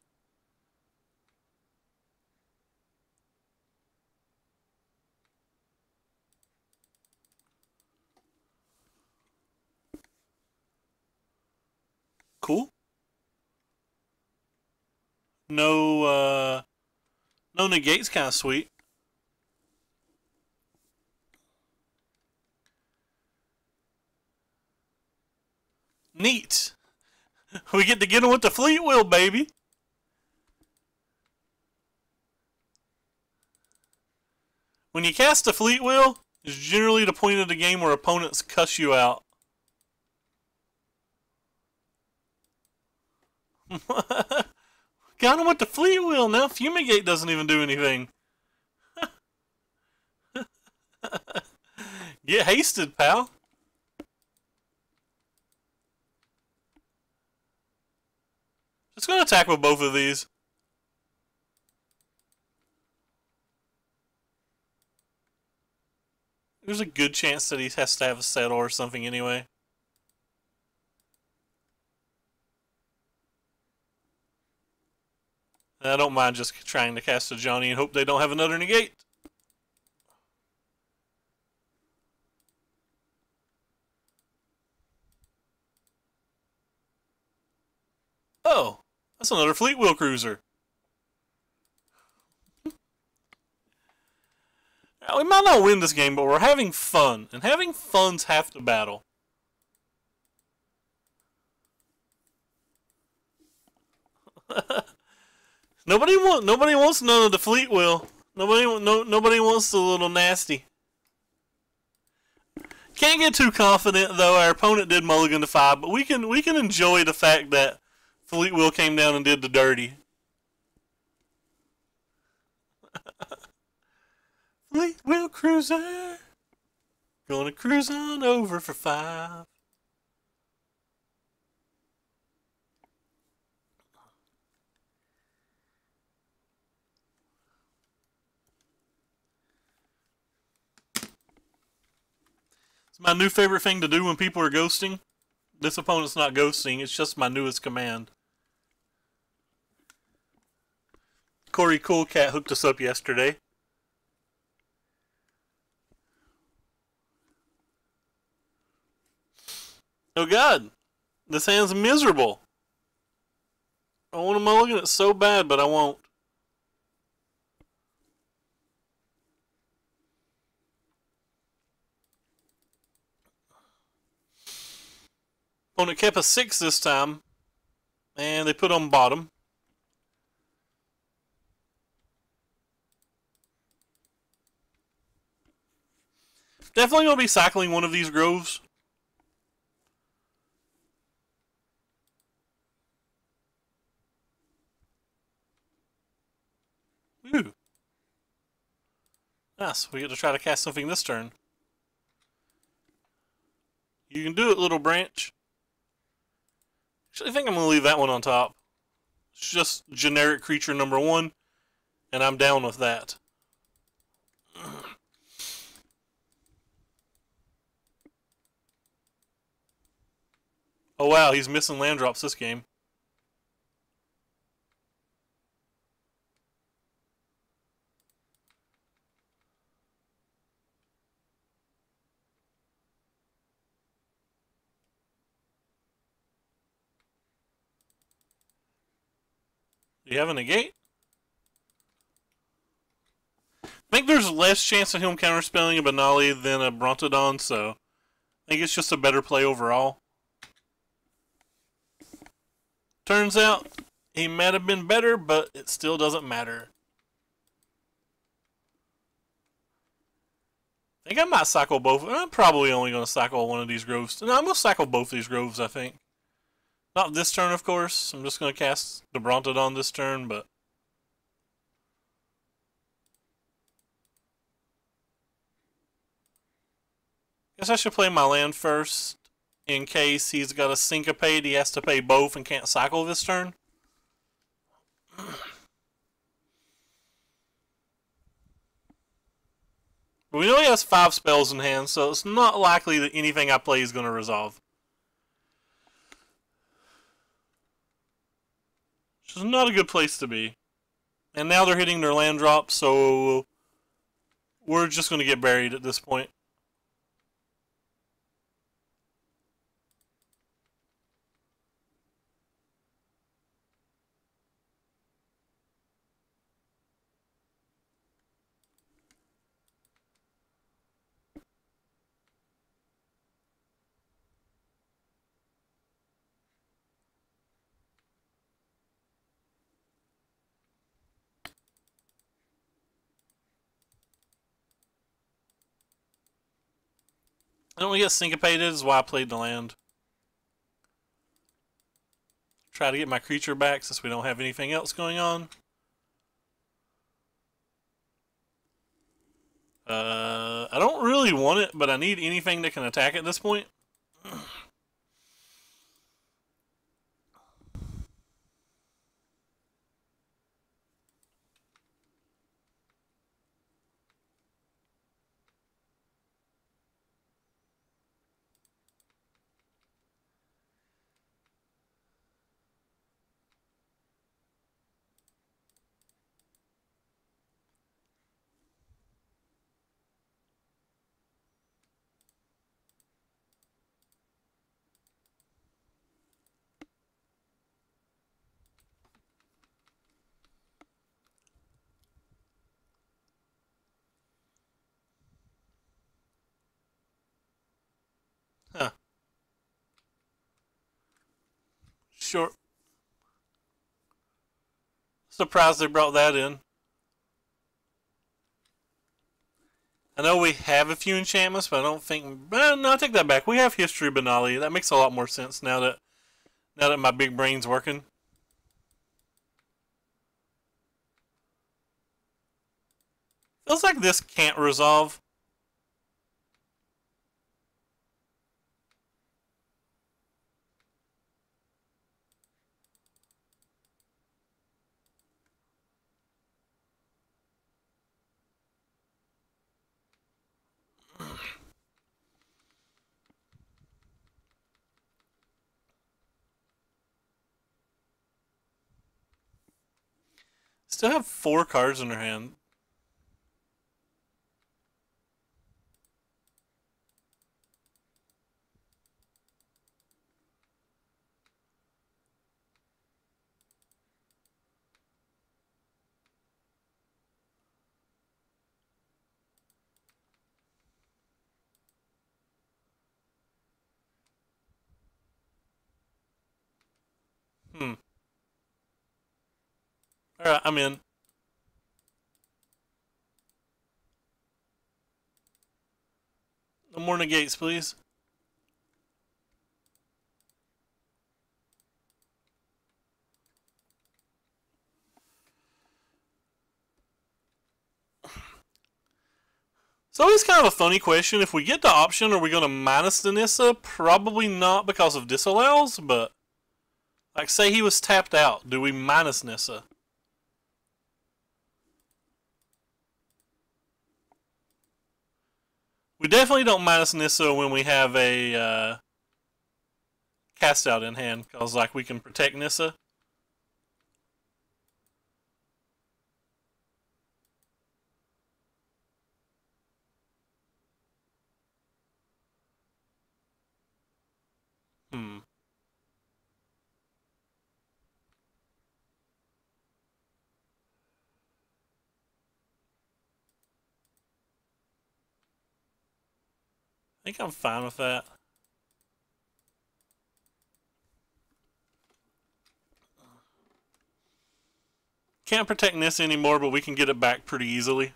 Cool. No negate's kind of sweet. Neat. We get to get him with the fleet wheel, baby. When you cast a fleet wheel, it's generally the point of the game where opponents cuss you out. Got him with the fleet wheel. Now Fumigate doesn't even do anything. Get hasted, pal. Just gonna attack with both of these. There's a good chance that he has to have a settle or something anyway. And I don't mind just trying to cast a Johnny and hope they don't have another negate. Oh, that's another Fleet Wheel Cruiser. Now, we might not win this game, but we're having fun. And having fun's half the battle. Nobody wants none of the Fleet Wheel. Nobody wants the little nasty. Can't get too confident though. Our opponent did mulligan to 5, but we can enjoy the fact that Fleet Wheel came down and did the dirty. Fleet Wheel Cruiser, gonna cruise on over for 5. It's my new favorite thing to do when people are ghosting. This opponent's not ghosting, it's just my newest command. Corey Coolcat hooked us up yesterday. Oh god, this hand's miserable. I want to mulligan it so bad, but I won't. Opponent kept a 6 this time, and they put on bottom. Definitely going to be cycling one of these groves. Ooh. Nice, we get to try to cast something this turn. You can do it, little branch. Actually, I think I'm going to leave that one on top. It's just generic creature number 1, and I'm down with that. Oh wow, he's missing land drops this game. Do you have a negate? I think there's less chance of him counterspelling a Benali than a Brontodon, so I think it's just a better play overall. Turns out he might have been better, but it still doesn't matter. I think I might cycle both. I'm probably only going to cycle one of these groves. No, I'm going to cycle both these groves, I think. Not this turn, of course. I'm just going to cast the Brontodon this turn, but... guess I should play my land first, in case he's got a syncopate. He has to pay both and can't cycle this turn. But we know he has 5 spells in hand, so it's not likely that anything I play is going to resolve. Which is not a good place to be. And now they're hitting their land drop, so we're just going to get buried at this point. I don't get syncopated is why I played the land. Try to get my creature back since we don't have anything else going on. I don't really want it, but I need anything that can attack at this point. Huh. Sure. Surprised they brought that in. I know we have a few enchantments, but I don't think... no, I take that back. We have History Benali. That makes a lot more sense now that my big brain's working. Feels like this can't resolve. Still have 4 cards in their hand. Alright, I'm in. No more negates, please. It's always kind of a funny question. If we get the option, are we going to minus the Nissa? Probably not because of disallows, but like say he was tapped out. Do we minus Nissa? We definitely don't minus Nissa when we have a cast out in hand, because like we can protect Nissa. I think I'm fine with that. Can't protect Nissa anymore, but we can get it back pretty easily.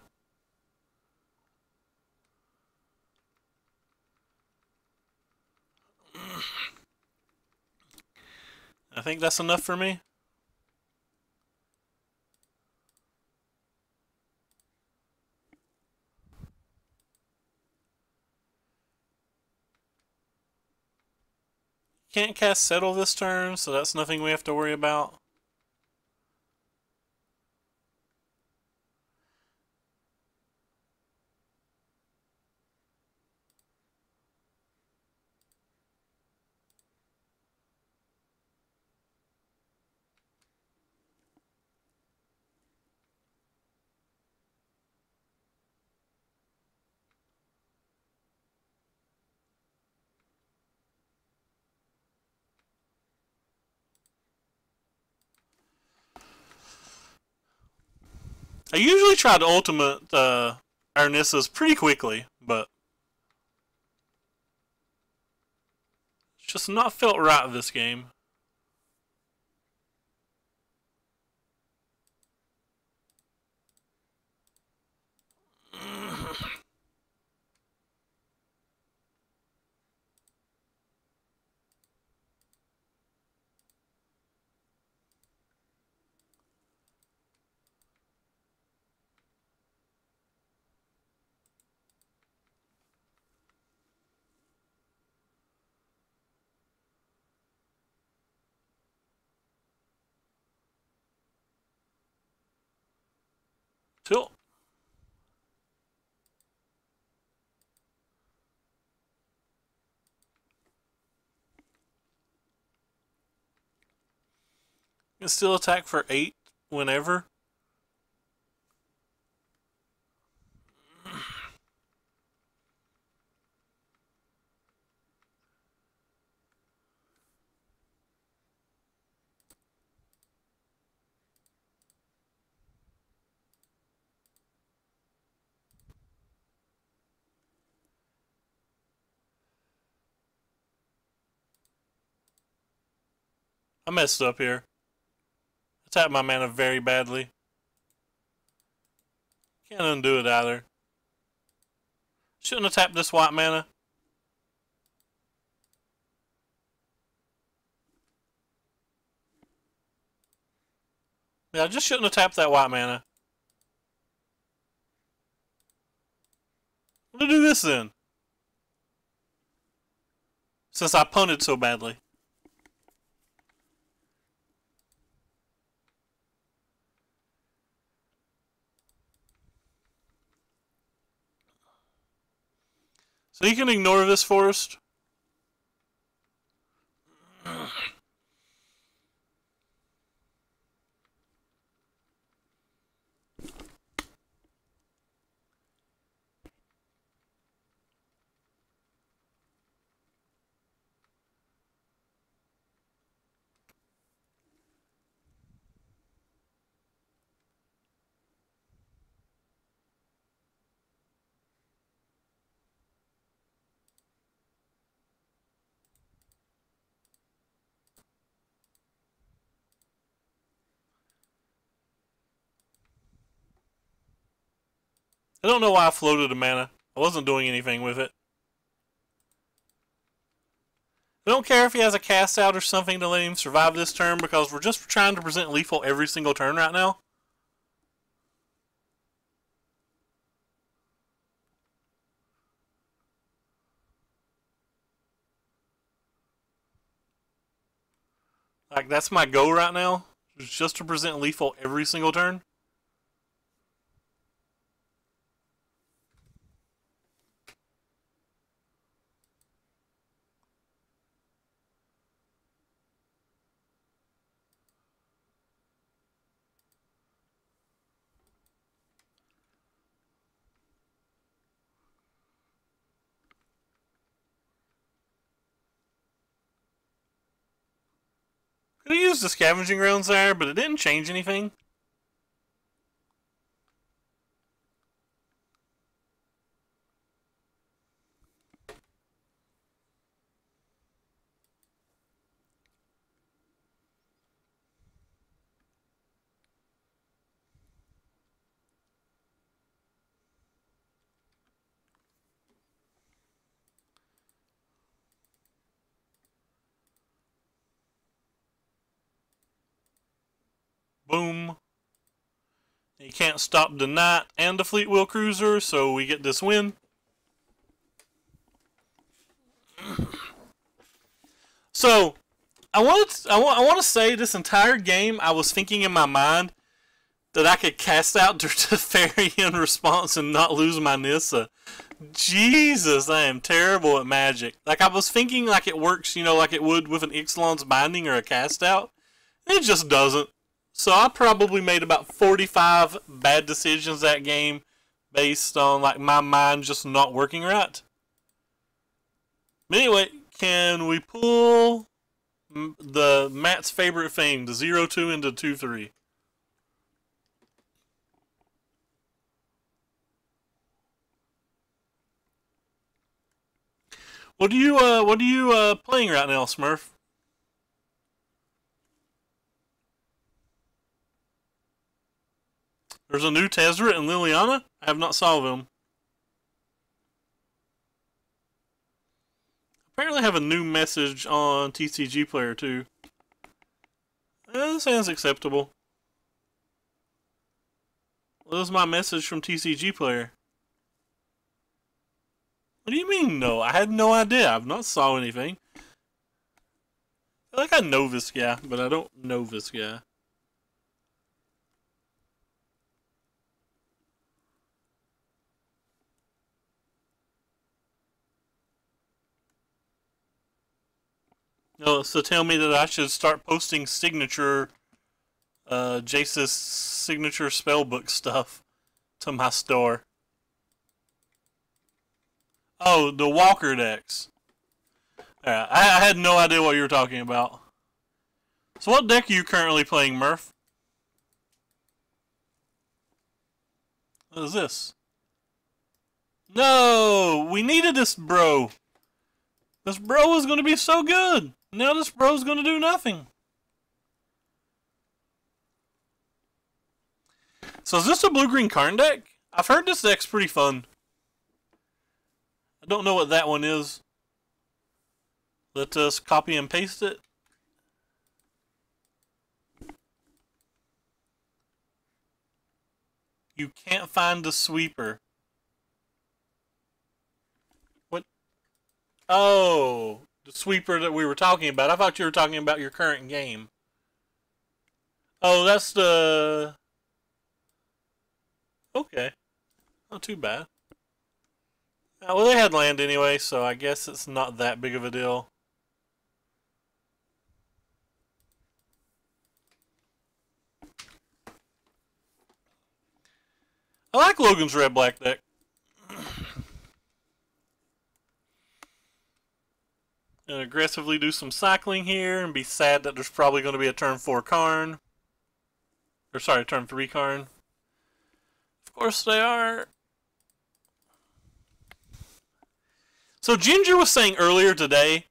I think that's enough for me. Can't cast Settle this turn, so that's nothing we have to worry about. I usually try to ultimate our Nissas pretty quickly, but it's just not felt right this game. Tilt. You can still attack for 8 whenever. I messed up here. I tapped my mana very badly. Can't undo it either. Shouldn't have tapped this white mana. Yeah, I just shouldn't have tapped that white mana. I'm gonna do this then. Since I punted so badly. So you can ignore this forest. I don't know why I floated a mana. I wasn't doing anything with it. I don't care if he has a cast out or something to let him survive this turn because we're just trying to present lethal every single turn right now. Like, that's my goal right now. It's just to present lethal every single turn. Could have used the scavenging grounds there, but it didn't change anything. Boom. You can't stop the Knight and the Fleet Wheel Cruiser, so we get this win. So, I want to say this entire game, I was thinking in my mind that I could cast out the Fairy in response and not lose my Nissa. Jesus, I am terrible at Magic. Like, I was thinking like it works, you know, like it would with an Ixalan's Binding or a cast out. It just doesn't. So I probably made about 45 bad decisions that game based on like my mind just not working right. But anyway, can we pull the Matt's favorite thing, the 0-2 into 2-3? What are you playing right now, Smurf? There's a new Tezzeret and Liliana? I have not saw them. Apparently I have a new message on TCG Player too. That sounds acceptable. What is my message from TCG Player? What do you mean no? I had no idea. I've not saw anything. I feel like I know this guy, but I don't know this guy. No, so tell me that I should start posting signature, Jace's signature spellbook stuff to my store. Oh, the Walker decks. Yeah, I had no idea what you were talking about. So what deck are you currently playing, Murph? What is this? No! We needed this bro! This bro was going to be so good! Now this bro's going to do nothing. So is this a blue-green Karn deck? I've heard this deck's pretty fun. I don't know what that one is. Let us copy and paste it. You can't find the sweeper. What? Oh, the sweeper that we were talking about. I thought you were talking about your current game. Oh, that's the... Okay. Not too bad. Well, they had land anyway, so I guess it's not that big of a deal. I like Logan's red-black deck. And aggressively do some cycling here and be sad that there's probably going to be a turn 4 Karn. Or sorry, turn 3 Karn. Of course they are. So Ginger was saying earlier today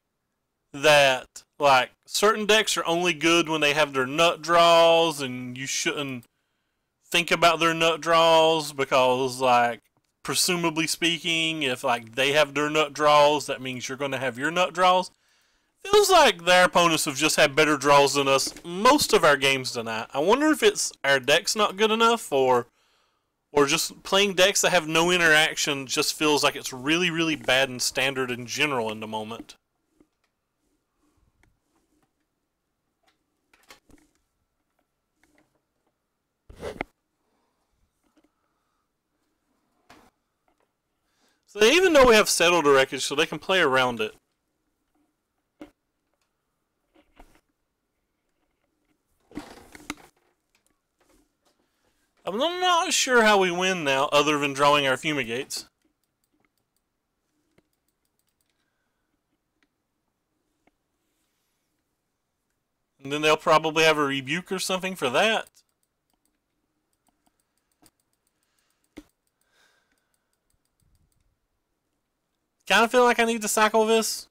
that like certain decks are only good when they have their nut draws and you shouldn't think about their nut draws because like presumably speaking, if like they have their nut draws, that means you're going to have your nut draws. Feels like their opponents have just had better draws than us most of our games tonight. I wonder if it's our deck's not good enough, or just playing decks that have no interaction just feels like it's really, really bad in Standard in general in the moment. So even though we have Settled Wreckage, so they can play around it. I'm not sure how we win now, other than drawing our Fumigates. And then they'll probably have a Rebuke or something for that. Kind of feel like I need to cycle this.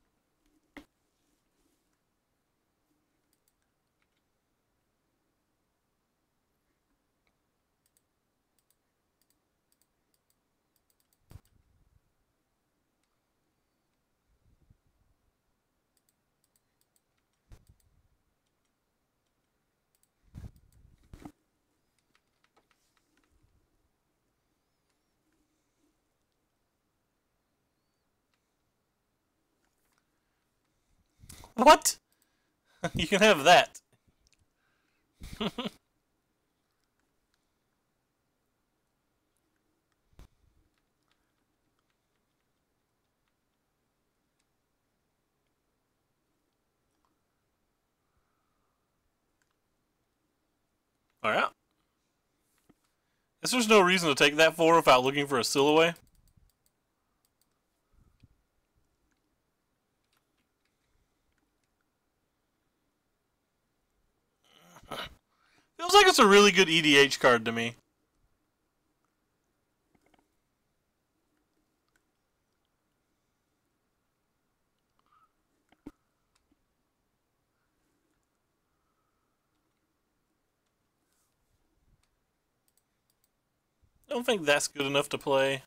What? You can have that. Alright. Guess there's no reason to take that 4 without looking for a Silhouette. Feels like it's a really good EDH card to me. I don't think that's good enough to play.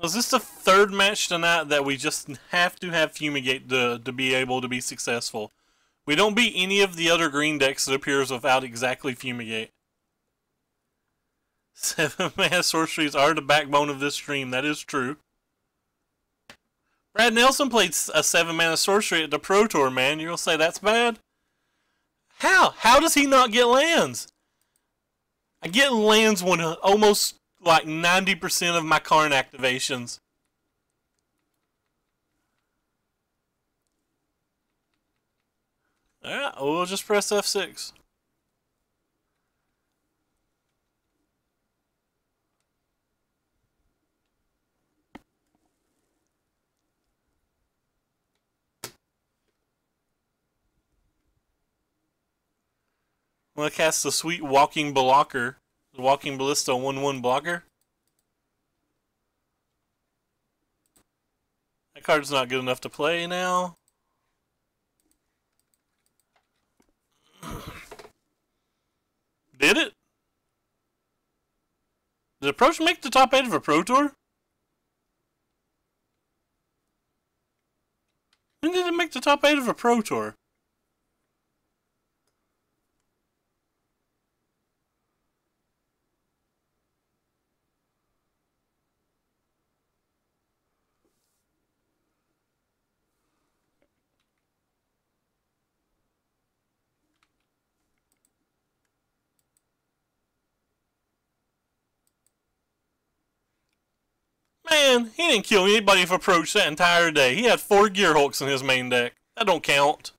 Is this the third match tonight that we just have to have Fumigate to be able to be successful? We don't beat any of the other green decks, it appears, without exactly Fumigate. 7-mana sorceries are the backbone of this stream, that is true. Brad Nelson played a 7-mana sorcery at the Pro Tour, man. You're gonna say that's bad? How? How does he not get lands? I get lands when almost like 90% of my Karn activations. Alright, we'll just press F6. I'm gonna cast the sweet Walking Blocker. The Walking Ballista 1/1 blocker. That card's not good enough to play now. Did it? Did Approach make the top 8 of a Pro Tour? When did it make the top 8 of a Pro Tour? Man, he didn't kill anybody with Approach that entire day. He had 4 Gearhulks in his main deck. That don't count.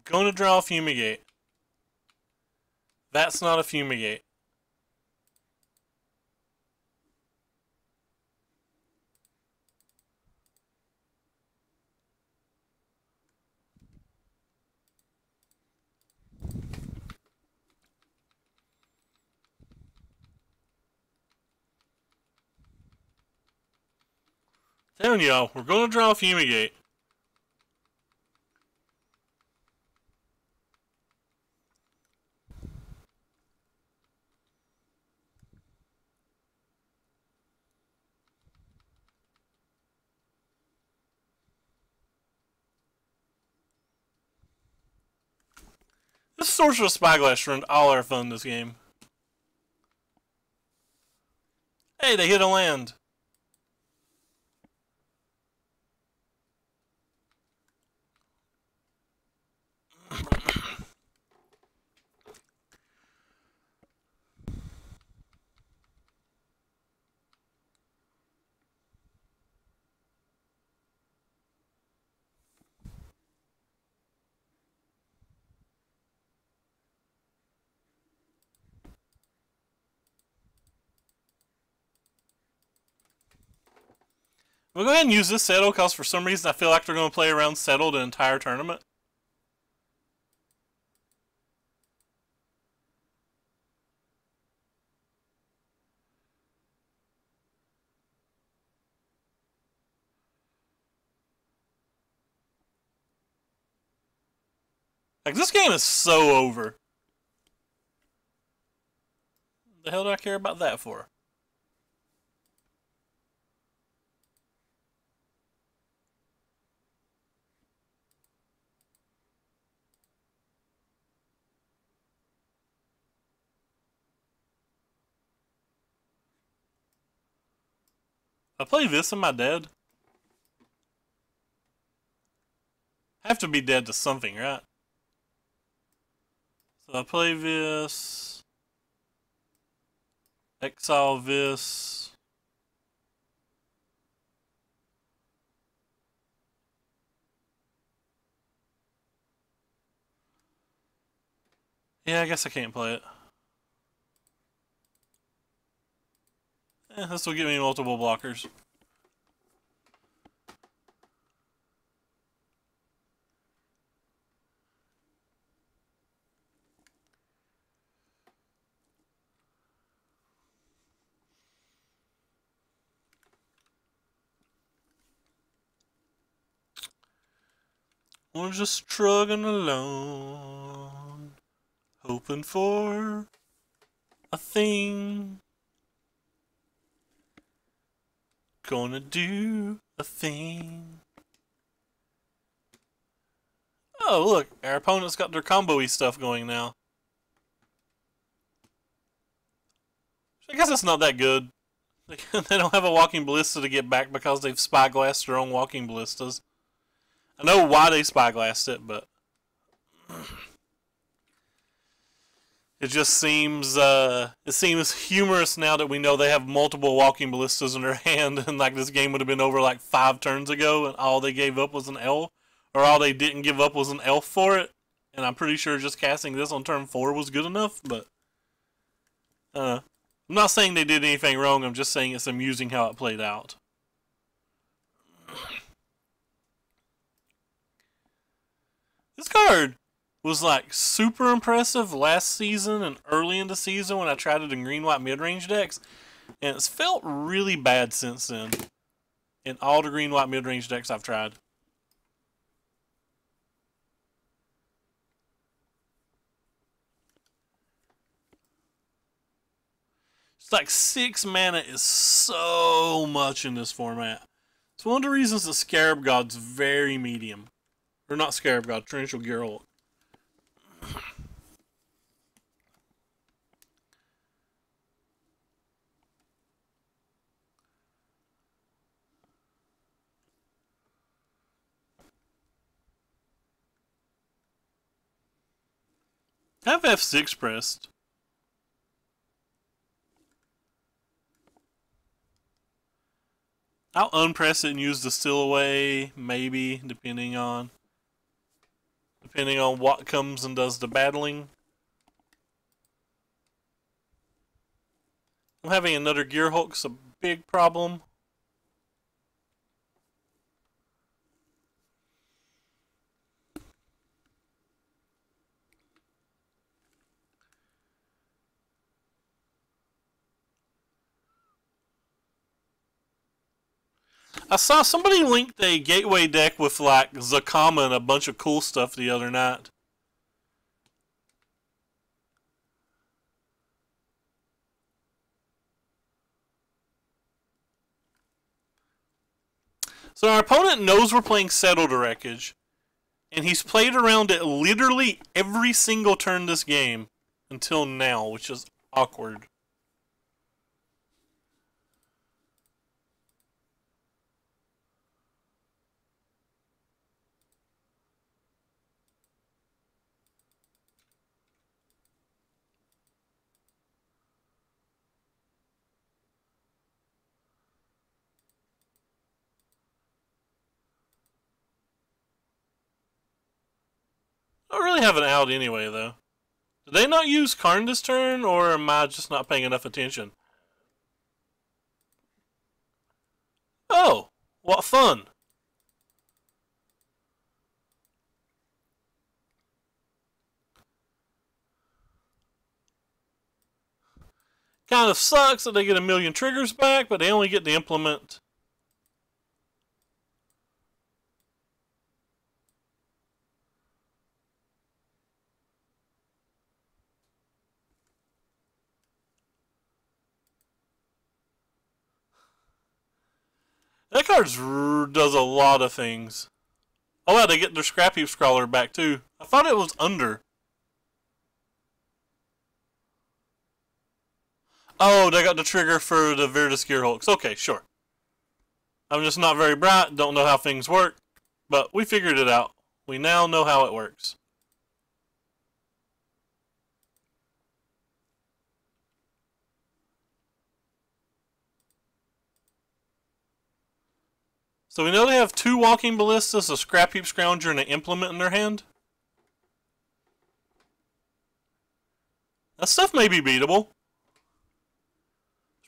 Gonna draw a Fumigate. That's not a Fumigate. Telling y'all, we're gonna draw Fumigate. This Sorcerer Spyglass ruined all our fun this game. Hey, they hit a land. We'll go ahead and use this settle because for some reason I feel like they're going to play around settle the entire tournament. Like, this game is so over. The hell do I care about that for? I play this and my dead. I have to be dead to something, right? So I play this. Exile this. Yeah, I guess I can't play it. This will give me multiple blockers. We're just trugging along, hoping for a thing. Gonna do a thing. Oh, look, our opponent's got their combo-y stuff going now. I guess it's not that good. They don't have a walking ballista to get back because they've spyglassed their own walking ballistas. I know why they spyglassed it, but it just seems humorous now that we know they have multiple walking ballistas in their hand, and like this game would have been over like 5 turns ago, and all they gave up was an elf, or all they didn't give up was an elf for it. And I'm pretty sure just casting this on turn 4 was good enough, but I'm not saying they did anything wrong. I'm just saying it's amusing how it played out. This card was like super impressive last season and early in the season when I tried it in green-white mid-range decks, and it's felt really bad since then in all the green-white mid-range decks I've tried. It's like 6 mana is so much in this format. It's one of the reasons the Scarab God's very medium. Or not Scarab God, Torrential Geralt. Have F6 pressed. I'll unpress it and use the Still Away, maybe, depending on what comes and does the battling. I'm having another Gear Hulk's a big problem. I saw somebody linked a gateway deck with like Zakama and a bunch of cool stuff the other night. So our opponent knows we're playing Settled Wreckage, and he's played around it literally every single turn this game until now, which is awkward. I don't really have an out anyway, though. Did they not use Karn this turn, or am I just not paying enough attention? Oh, what fun. Kind of sucks that they get a million triggers back, but they only get to implement. That card does a lot of things. Oh wow, they get their Scrap Heap Scrawler back too. I thought it was under. Oh, they got the trigger for the Virtus Gearhulks. Okay, sure. I'm just not very bright, don't know how things work, but we figured it out. We now know how it works. So we know they have 2 Walking Ballistas, a Scrap Heap Scrounger, and an Implement in their hand. That stuff may be beatable.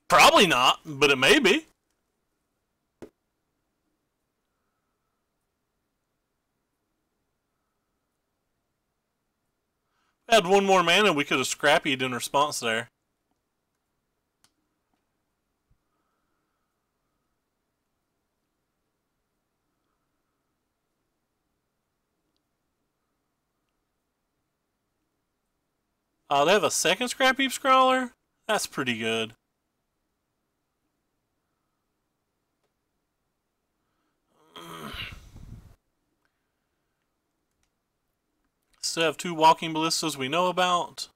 Probably not, but it may be. Had 1 more mana, we could have scrappied in response there. They have a second Scrap Heap Scrawler? That's pretty good. Still have 2 Walking Ballistas we know about.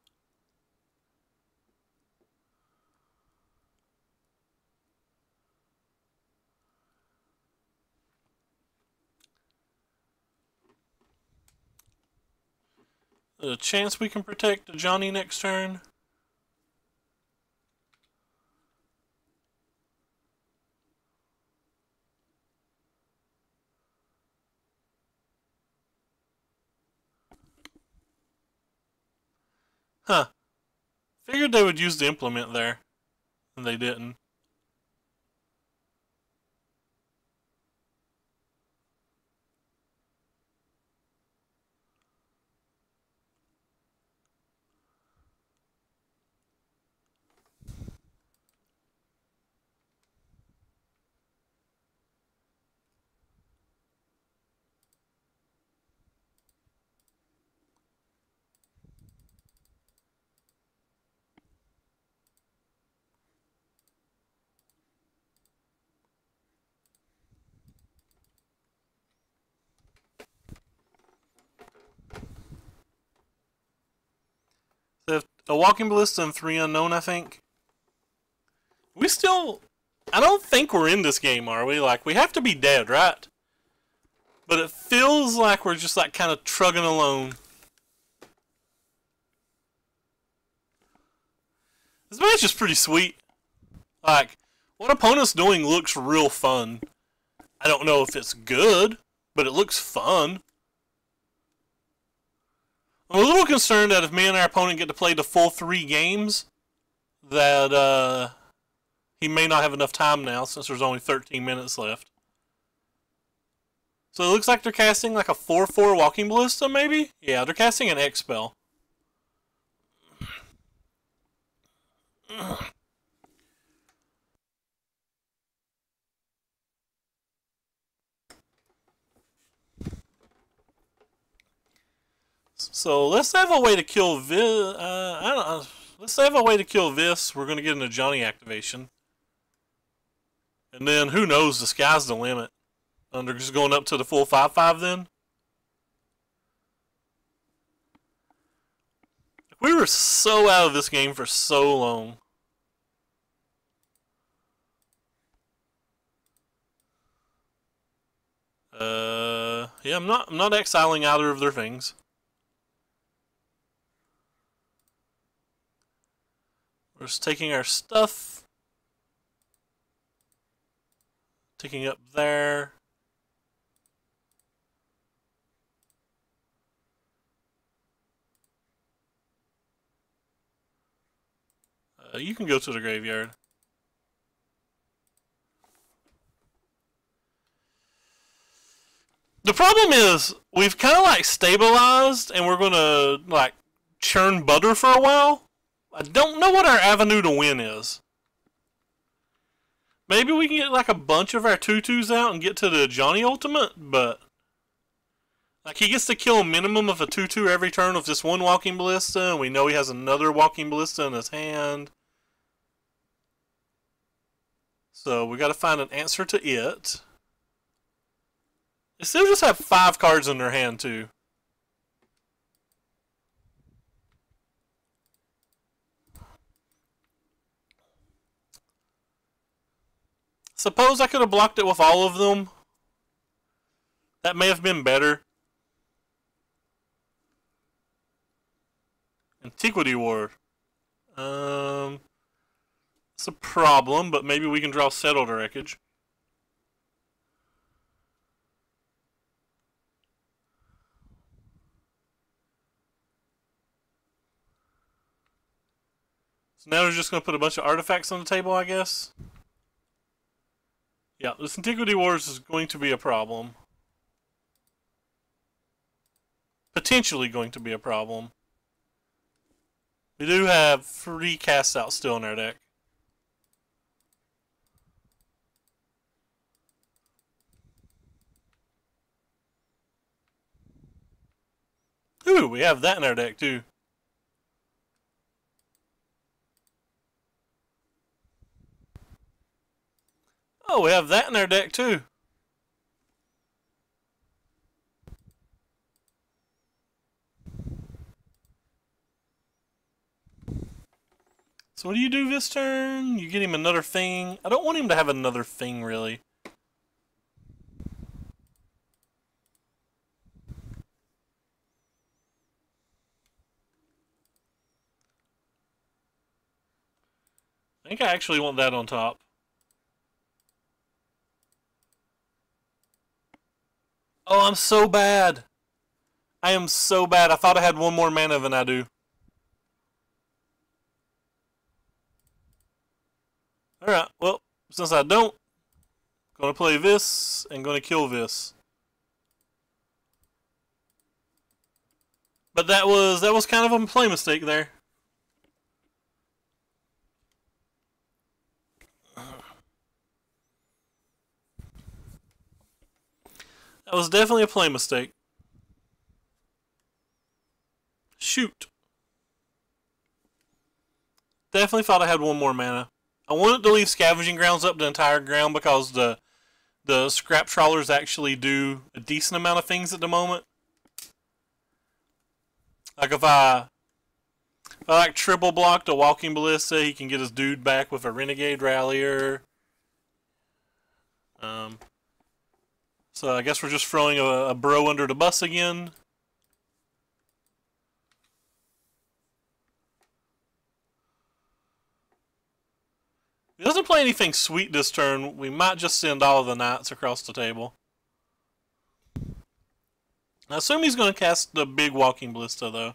There's a chance we can protect Johnny next turn. Huh. Figured they would use the implement there. And they didn't. They have a Walking Ballista and 3 Unknown, I think. We still... I don't think we're in this game, are we? Like, we have to be dead, right? But it feels like we're just, like, kind of trugging along. This match is pretty sweet. Like, what opponent's doing looks real fun. I don't know if it's good, but it looks fun. I'm a little concerned that if me and our opponent get to play the full 3 games, that he may not have enough time now since there's only 13 minutes left. So it looks like they're casting like a 4/4 Walking Ballista, maybe? Yeah, they're casting an X-Spell. So let's have a way to kill this. I don't know. Let's have a way to kill this. We're going to get into Johnny activation. And then who knows? The sky's the limit. They're just going up to the full 5/5 then. We were so out of this game for so long. Yeah, I'm not exiling either of their things. We're just taking our stuff. Taking up there. You can go to the graveyard. The problem is, we've kind of like stabilized and we're going to like churn butter for a while. I don't know what our avenue to win is. Maybe we can get like a bunch of our 2/2s out and get to the Johnny Ultimate, but like he gets to kill a minimum of a 2/2 every turn with just one Walking Ballista, and we know he has another Walking Ballista in his hand. So we got to find an answer to it. They still just have 5 cards in their hand too. Suppose I could have blocked it with all of them. That may have been better. Antiquity Ward. It's a problem, but maybe we can draw Settled Wreckage. So now we're just going to put a bunch of artifacts on the table, I guess. Yeah, this Antiquity Wars is going to be a problem. Potentially going to be a problem. We do have 3 cast outs still in our deck. Ooh, we have that in our deck too. Oh, we have that in our deck too. So what do you do this turn? You get him another thing. I don't want him to have another thing, really. I think I actually want that on top. Oh, I'm so bad. I am so bad. I thought I had one more mana than I do. Alright, well, since I don't, I'm gonna play this and gonna kill this. But that was kind of a play mistake there. That was definitely a play mistake. Shoot. Definitely thought I had one more mana. I wanted to leave Scavenging Grounds up the entire ground because the scrap trawlers actually do a decent amount of things at the moment. Like if I like triple blocked a Walking Ballista, he can get his dude back with a Renegade Rallier. So I guess we're just throwing a bro under the bus again. If he doesn't play anything sweet this turn, we might just send all of the knights across the table. I assume he's going to cast the big Walking Ballista, though.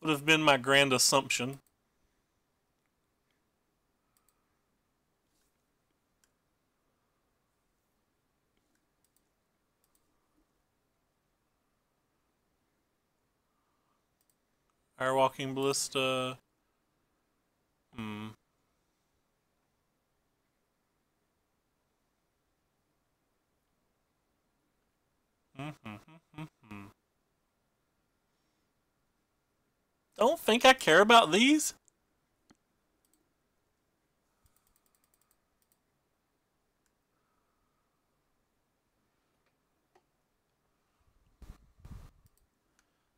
Would have been my grand assumption. Our Walking Ballista. Don't think I care about these.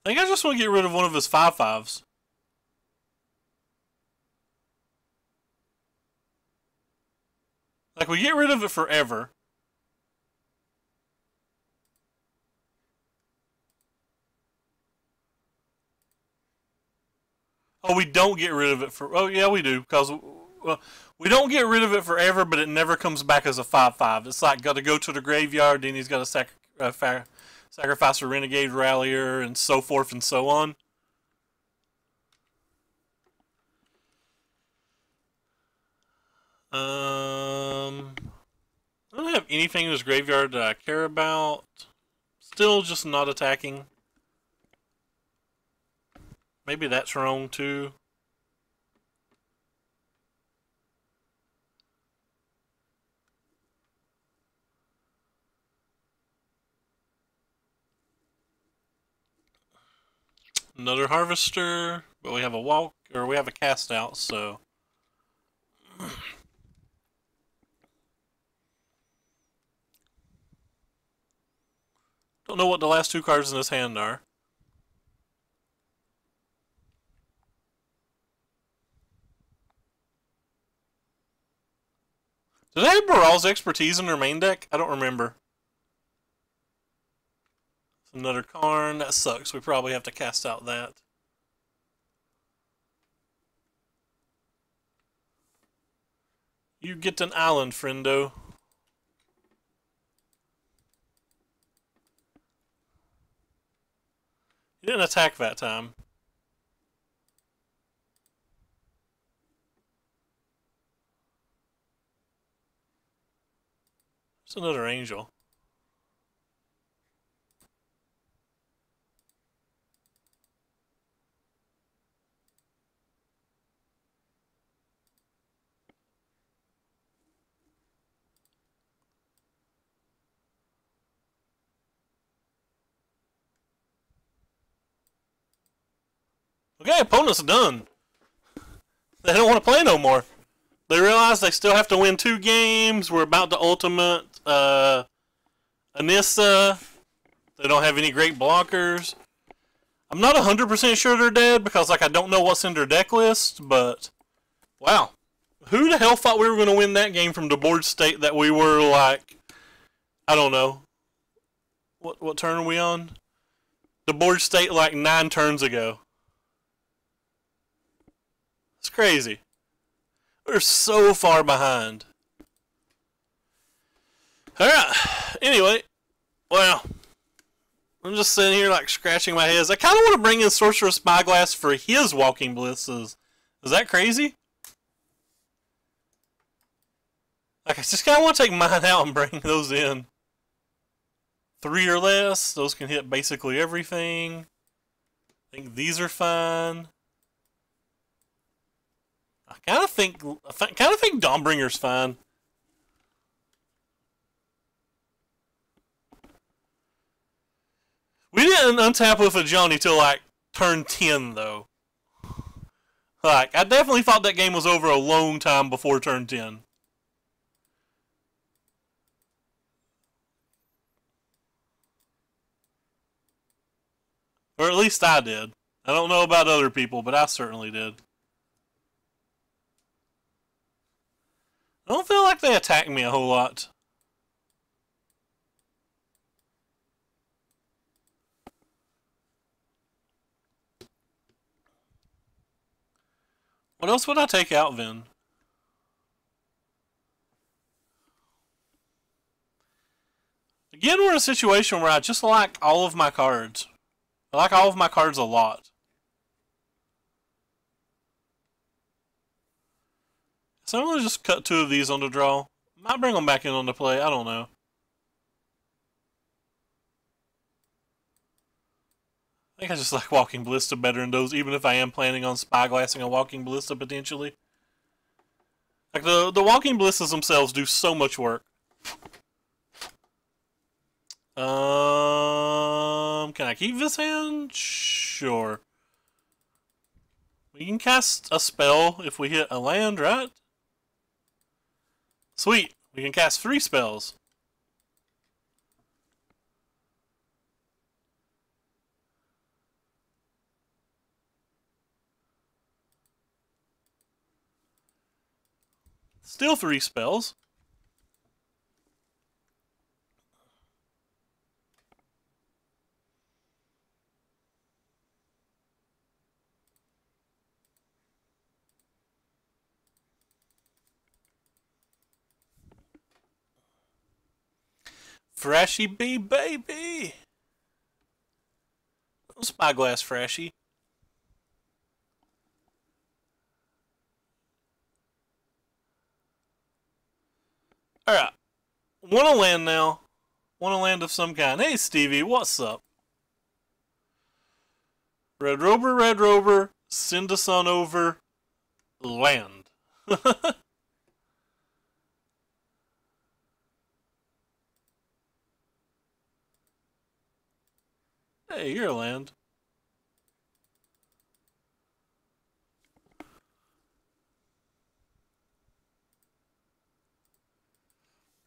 I think I just want to get rid of one of his 5/5s. Like, we get rid of it forever. Oh, we don't get rid of it for... Oh, yeah, we do. Because we don't get rid of it forever, but it never comes back as a 5/5. It's like, got to go to the graveyard, then he's got to sacrifice a Renegade Rallier, and so forth and so on. I don't have anything in his graveyard that I care about. Still just not attacking. Maybe that's wrong too. Another harvester, but we have a walk, or we have a cast out, so. Don't know what the last two cards in his hand are. Did they have Baral's Expertise in their main deck? I don't remember. Another Karn. That sucks. We probably have to cast out that. You get an island, friendo. He didn't attack that time. It's another angel. Okay, opponent's done. They don't want to play no more. They realize they still have to win 2 games. We're about to ultimate Anissa. They don't have any great blockers. I'm not 100% sure they're dead because, like, I don't know what's in their deck list, but wow. Who the hell thought we were going to win that game from the board state that we were, like, I don't know. What turn are we on? The board state, like, 9 turns ago. It's crazy. We're so far behind. Alright. Anyway. Well. I'm just sitting here like scratching my head. I kind of want to bring in Sorcerer's Spyglass for his Walking Blisses. Is that crazy? Like, I just kind of want to take mine out and bring those in. 3 or less. Those can hit basically everything. I think these are fine. I kind of think Dawnbringer's fine. We didn't untap with a Johnny till like turn 10 though. Like, I definitely thought that game was over a long time before turn 10. Or at least I did. I don't know about other people, but I certainly did. I don't feel like they attack me a whole lot. What else would I take out then? Again, we're in a situation where I just like all of my cards. I like all of my cards a lot. So I'm going to just cut 2 of these on the draw. Might bring them back in on the play. I don't know. I think I just like Walking Ballista better than those, even if I am planning on Spyglassing a Walking Ballista potentially. Like, the Walking Ballistas themselves do so much work. Can I keep this hand? Sure. We can cast a spell if we hit a land, right? Sweet. We can cast 3 spells. Still 3 spells. Frashy B, baby! Spyglass Frashy. Alright. Want to land now. Want to land of some kind. Hey, Stevie, what's up? Red Rover, send us on over. Land. Hey, you're a land.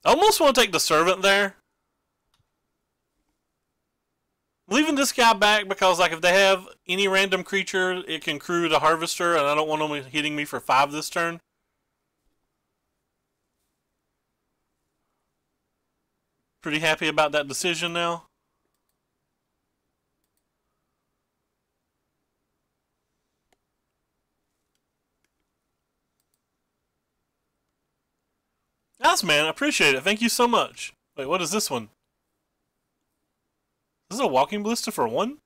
I almost want to take the servant there. Leaving this guy back because, like, if they have any random creature, it can crew the harvester, and I don't want them hitting me for 5 this turn. Pretty happy about that decision now. Nice, man. I appreciate it. Thank you so much. Wait, what is this one? This is a walking ballista for 1?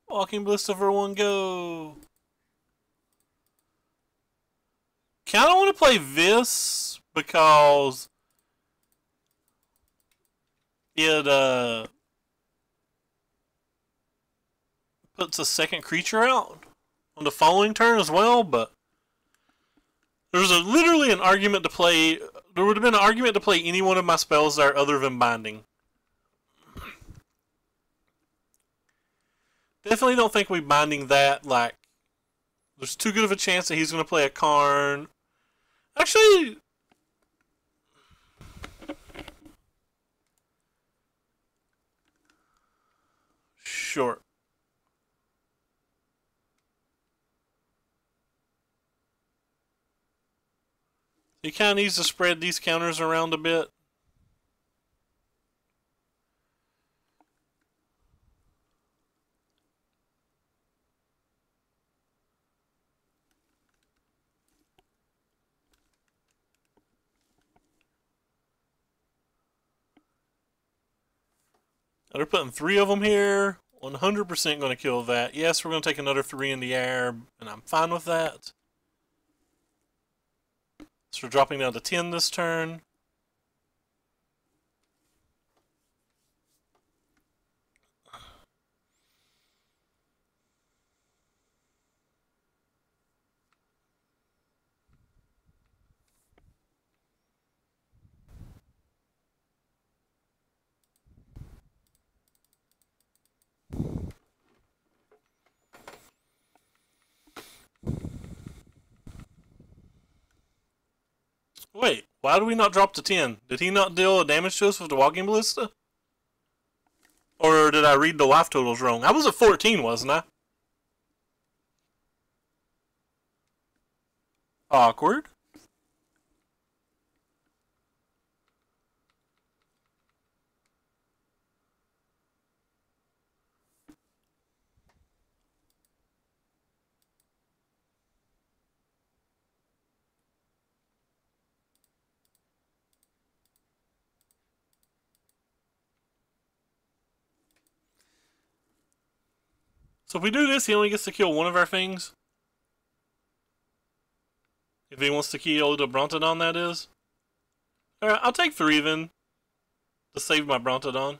Walking ballista for 1, go. Kinda want to play this because it puts a second creature out on the following turn as well, but there's literally an argument to play. There would have been an argument to play any one of my spells there other than Binding. Definitely don't think we Binding that. Like, there's too good of a chance that he's going to play a Karn. Actually, sure. He kind of needs to spread these counters around a bit. They're putting 3 of them here. 100% going to kill that. Yes, we're going to take another 3 in the air, and I'm fine with that. So we're dropping down to 10 this turn. Wait, why do we not drop to 10? Did he not deal damage to us with the walking ballista? Or did I read the life totals wrong? I was at 14, wasn't I? Awkward. So if we do this, he only gets to kill one of our things. If he wants to kill the Brontodon, that is. Alright, I'll take 3 then. To save my Brontodon.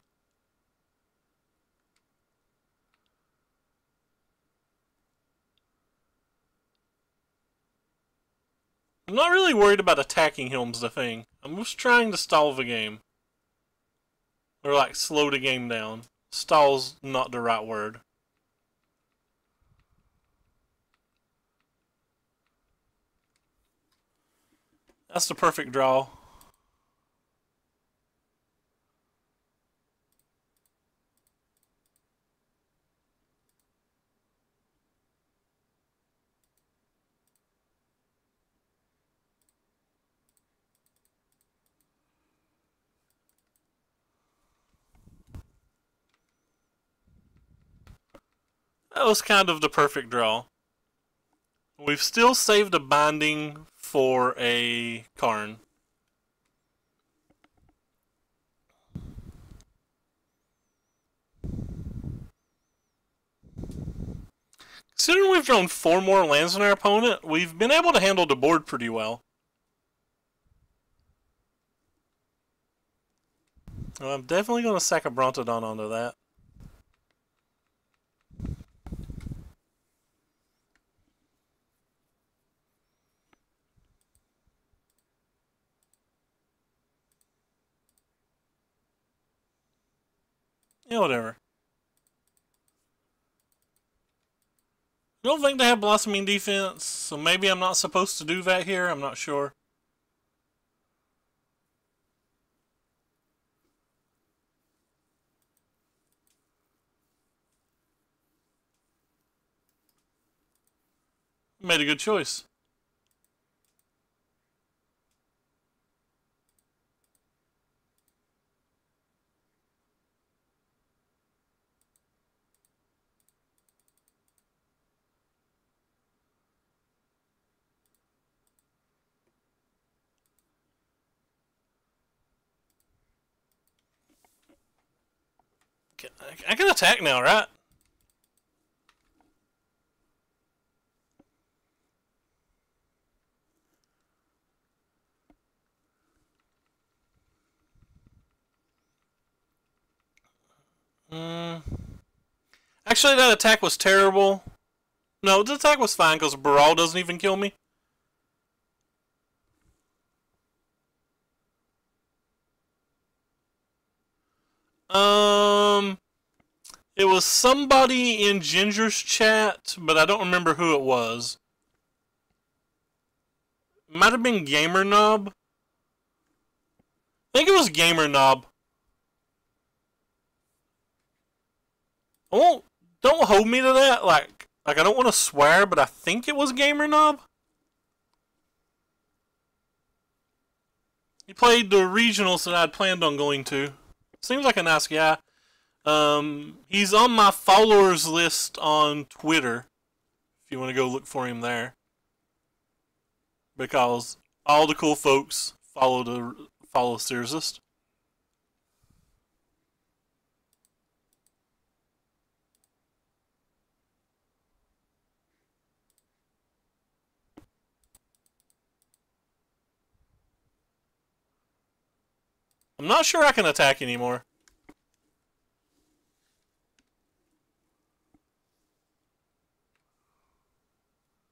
I'm not really worried about attacking him's the thing. I'm just trying to stall the game. Or like slow the game down. Stall's not the right word. That's the perfect draw. That was kind of the perfect draw. We've still saved a binding for a Karn. Considering we've drawn 4 more lands than our opponent, we've been able to handle the board pretty well. I'm definitely going to sack a Brontodon onto that. Yeah, whatever. I don't think they have Blossoming Defense, so maybe I'm not supposed to do that here. I'm not sure. Made a good choice. I can attack now, right? Actually, that attack was terrible. No, the attack was fine because Baral doesn't even kill me. It was somebody in Ginger's chat, but I don't remember who it was. Might have been Gamer Knob. I think it was Gamer Knob. Don't hold me to that. Like I don't want to swear, but I think it was Gamer Knob. He played the regionals that I'd planned on going to. Seems like a nice guy. He's on my followers list on Twitter. If you want to go look for him there, because all the cool folks follow Searsist. I'm not sure I can attack anymore.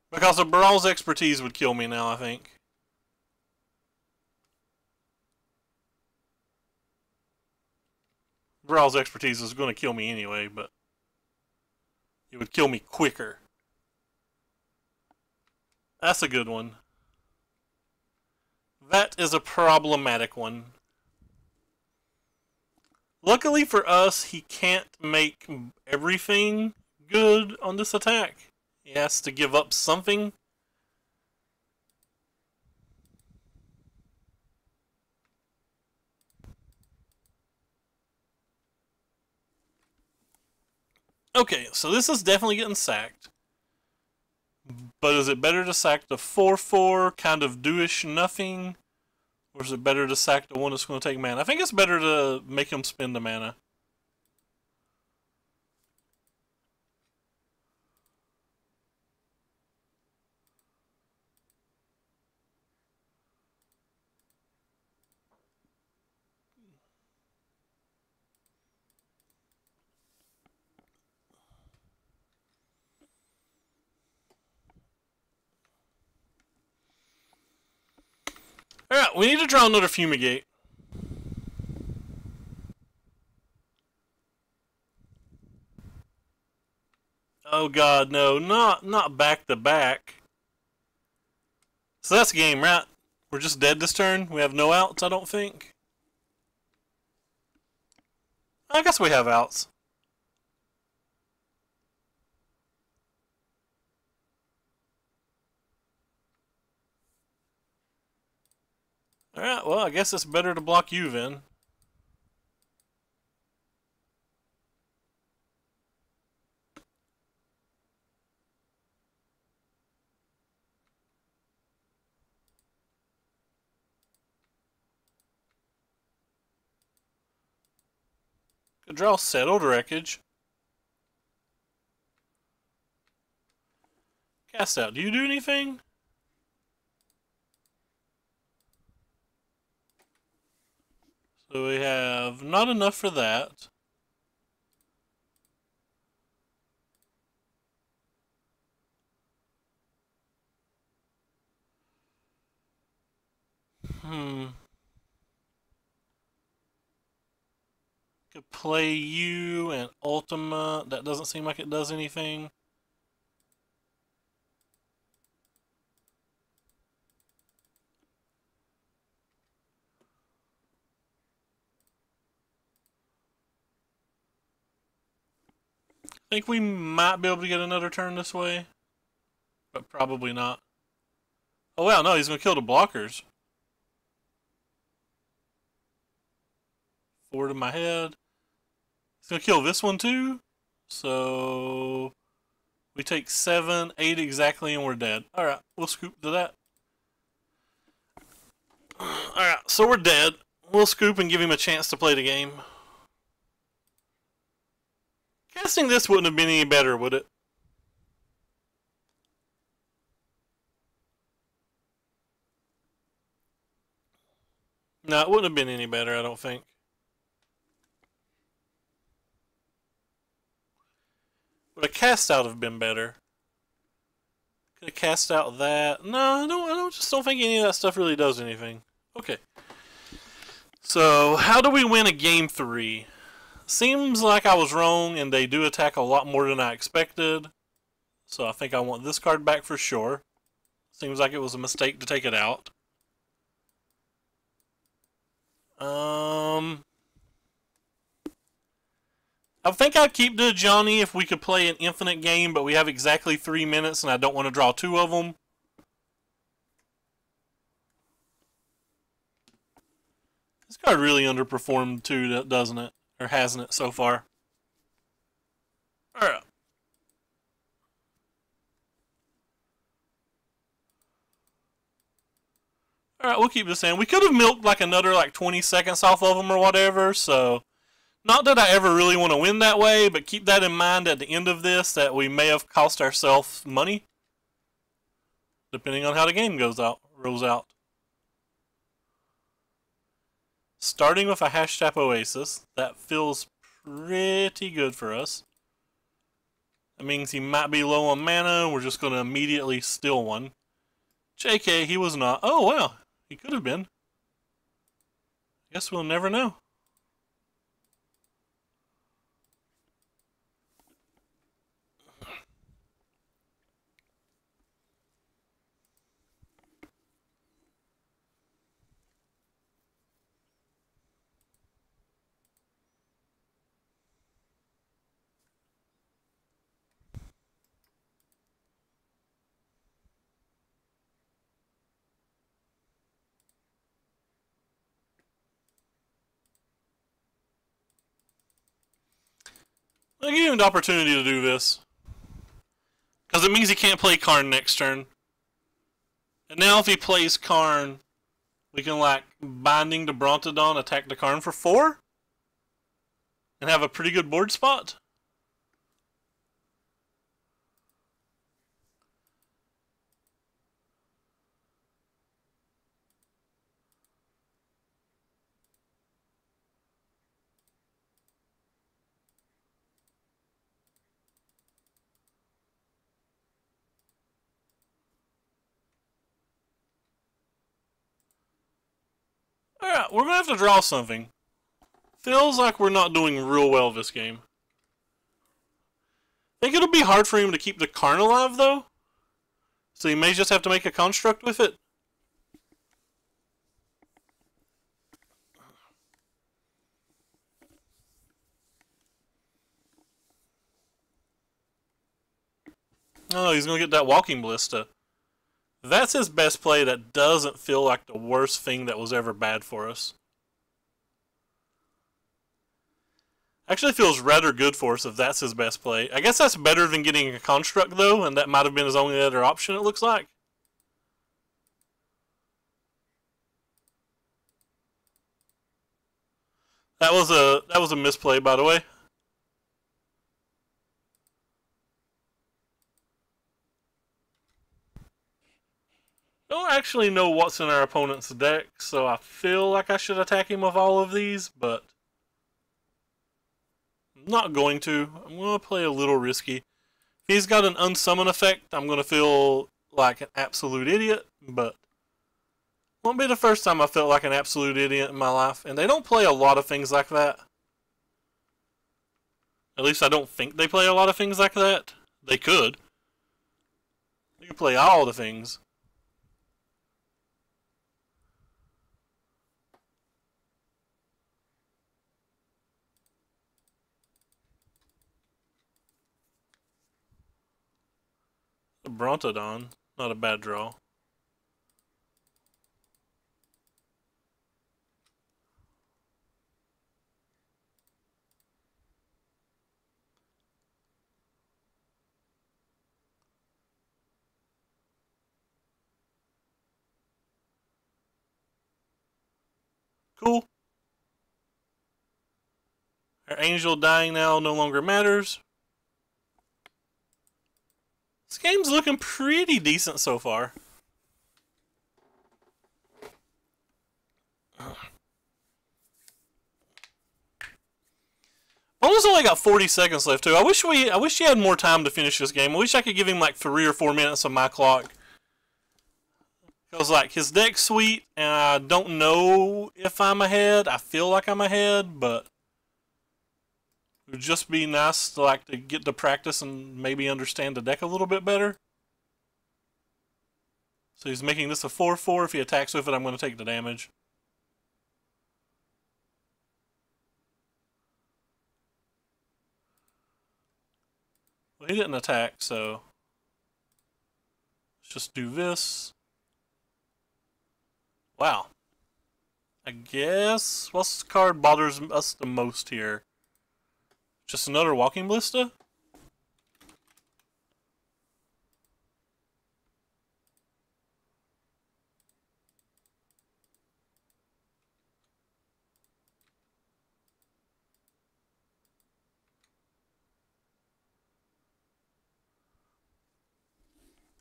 Because of Baral's expertise would kill me now, I think. Baral's expertise is going to kill me anyway, but it would kill me quicker. That's a good one. That is a problematic one. Luckily for us, he can't make everything good on this attack. He has to give up something. Okay, so this is definitely getting sacked. But is it better to sack the 4/4, kind of do-ish nothing? Or is it better to sack the one that's going to take mana? I think it's better to make him spend the mana. Alright, we need to draw another Fumigate. Oh god, no, not back to back. So that's game, right? We're just dead this turn. We have no outs, I don't think. I guess we have outs. Alright, well, I guess it's better to block you then. Could draw Settled Wreckage. Cast out. Do you do anything? So we have not enough for that. Could play you and Ultima. That doesn't seem like it does anything. I think we might be able to get another turn this way, but probably not. Oh wow, no, he's gonna kill the blockers. 4 to my head. He's gonna kill this one too. So we take 7, 8 exactly, and we're dead. Alright, we'll scoop to that. Alright, so we're dead. We'll scoop and give him a chance to play the game. Casting this wouldn't have been any better, would it? No, it wouldn't have been any better, I don't think. Would a cast out have been better? Could have cast out that. No, I just don't think any of that stuff really does anything. Okay. So, how do we win a game 3? Seems like I was wrong, and they do attack a lot more than I expected. So I think I want this card back for sure. Seems like it was a mistake to take it out. I think I'd keep the Johnny if we could play an infinite game, but we have exactly 3 minutes and I don't want to draw 2 of them. This card really underperformed too, doesn't it? Or hasn't it so far? Alright. Alright, we'll keep this in. We could have milked like another 20 seconds off of them or whatever, so... Not that I ever really want to win that way, but keep that in mind at the end of this, that we may have cost ourselves money. Depending on how the game rolls out. Starting with a Hashtag Oasis, that feels pretty good for us. That means he might be low on mana, and we're just going to immediately steal one. JK, he was not. Oh, wow. He could have been. Guess we'll never know. I'll give him the opportunity to do this. Because it means he can't play Karn next turn. And now if he plays Karn, we can Binding to Brontodon, attack the Karn for 4? And have a pretty good board spot? Alright, we're gonna have to draw something. Feels like we're not doing real well this game. Think it'll be hard for him to keep the Karn alive, though? So he may just have to make a construct with it? Oh, he's gonna get that walking ballista. That's his best play. That doesn't feel like the worst thing that was ever bad for us. Actually feels rather good for us if that's his best play. I guess that's better than getting a construct, though, and that might have been his only other option, it looks like. That was a misplay, by the way. Don't actually know what's in our opponent's deck, so I feel like I should attack him with all of these, but I'm not going to. I'm going to play a little risky. If he's got an unsummon effect, I'm going to feel like an absolute idiot, but won't be the first time I felt like an absolute idiot in my life, and they don't play a lot of things like that. At least I don't think they play a lot of things like that. They could. They could play all the things. The Brontodon, not a bad draw. Cool. Our angel dying now no longer matters. This game's looking pretty decent so far. Almost only got 40 seconds left too. I wish he had more time to finish this game. I wish I could give him like 3 or 4 minutes on my clock. Because like his deck's sweet, and I don't know if I'm ahead. I feel like I'm ahead, but it would just be nice to like to get to practice and maybe understand the deck a little bit better. So he's making this a 4/4. If he attacks with it, I'm going to take the damage. Well, he didn't attack, so let's just do this. Wow. I guess what's card bothers us the most here? Just another walking ballista?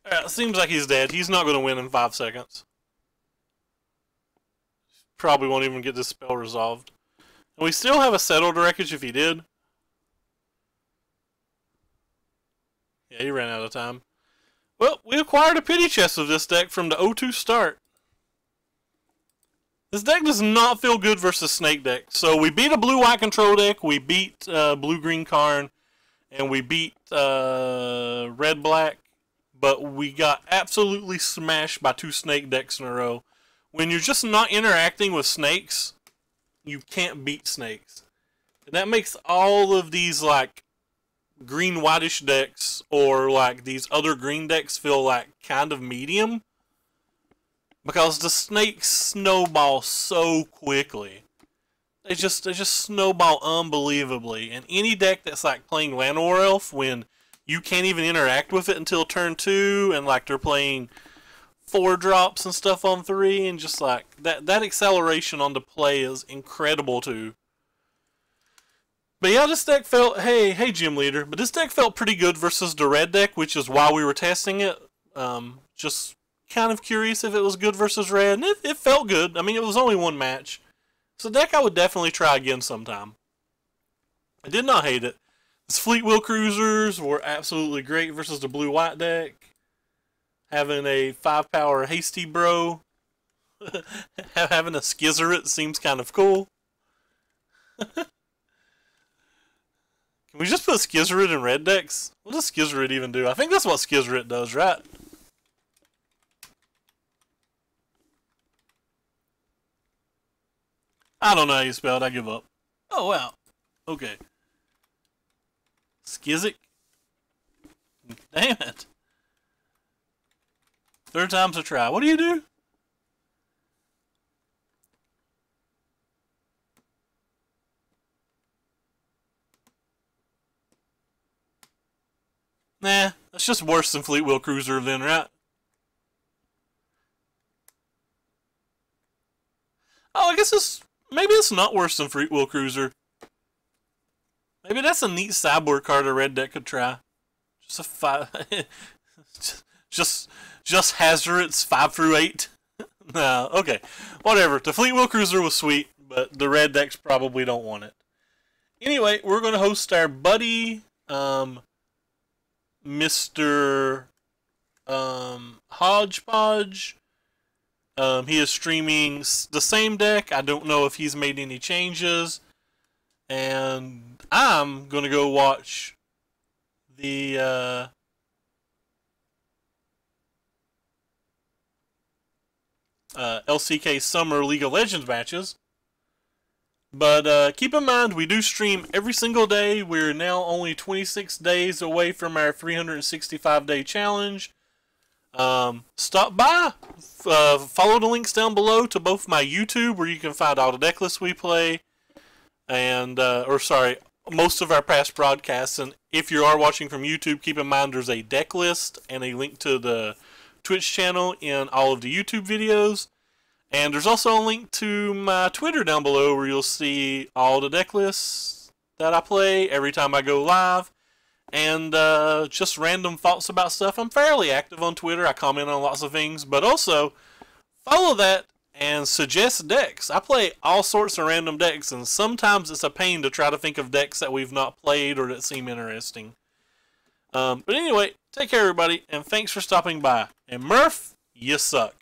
It seems like he's dead. He's not going to win in 5 seconds. Probably won't even get this spell resolved. And we still have a settled wreckage if he did. Yeah, he ran out of time. Well, we acquired a pity chest of this deck from the 0-2 start. This deck does not feel good versus Snake deck. So we beat a blue-white control deck, we beat blue-green Karn, and we beat red-black. But we got absolutely smashed by 2 Snake decks in a row. When you're just not interacting with snakes, you can't beat snakes. And that makes all of these like green whitish decks or like these other green decks feel like kind of medium. Because the snakes snowball so quickly. They just snowball unbelievably. And any deck that's like playing Llanowar Elf when you can't even interact with it until turn 2 and like they're playing 4 drops and stuff on 3, and just like that acceleration on the play is incredible too. But yeah, this deck felt hey gym leader, but this deck felt pretty good versus the red deck, which is why we were testing it. Just kind of curious if it was good versus red, and it felt good. I mean, it was only 1 match. It's a deck I would definitely try again sometime. I did not hate it. His Fleet Wheel Cruisers were absolutely great versus the blue-white deck. Having a 5-power Hasty Bro Having a Skizzerit seems kind of cool. Can we just put Skizzerit in red decks? What does Skizzerit even do? I think that's what Skizzerit does, right? I don't know how you spell it. I give up. Oh, wow. Okay. Skizzik? Damn it. Third time's a try. What do you do? Nah, that's just worse than Fleet Wheel Cruiser then, right? Oh, I guess maybe it's not worse than Fleet Wheel Cruiser. Maybe that's a neat cyborg card a red deck could try. Just a 5... just Hazard's 5 through 8. No, okay. Whatever. The Fleet Wheel Cruiser was sweet, but the red decks probably don't want it. Anyway, we're going to host our buddy, Mr. Hodgepodge. He is streaming the same deck. I don't know if he's made any changes. And I'm going to go watch the LCK Summer League of Legends matches. But keep in mind, we do stream every single day. We're now only 26 days away from our 365-day challenge. Stop by. Follow the links down below to both my YouTube, where you can find all the deck lists we play, and most of our past broadcasts. And if you are watching from YouTube, keep in mind there's a deck list and a link to the Twitch channel in all of the YouTube videos. And there's also a link to my Twitter down below, where you'll see all the deck lists that I play every time I go live. And just random thoughts about stuff. I'm fairly active on Twitter. I comment on lots of things. But also, follow that and suggest decks. I play all sorts of random decks, and sometimes it's a pain to try to think of decks that we've not played or that seem interesting. But anyway, take care everybody, and thanks for stopping by. And Murph, you suck.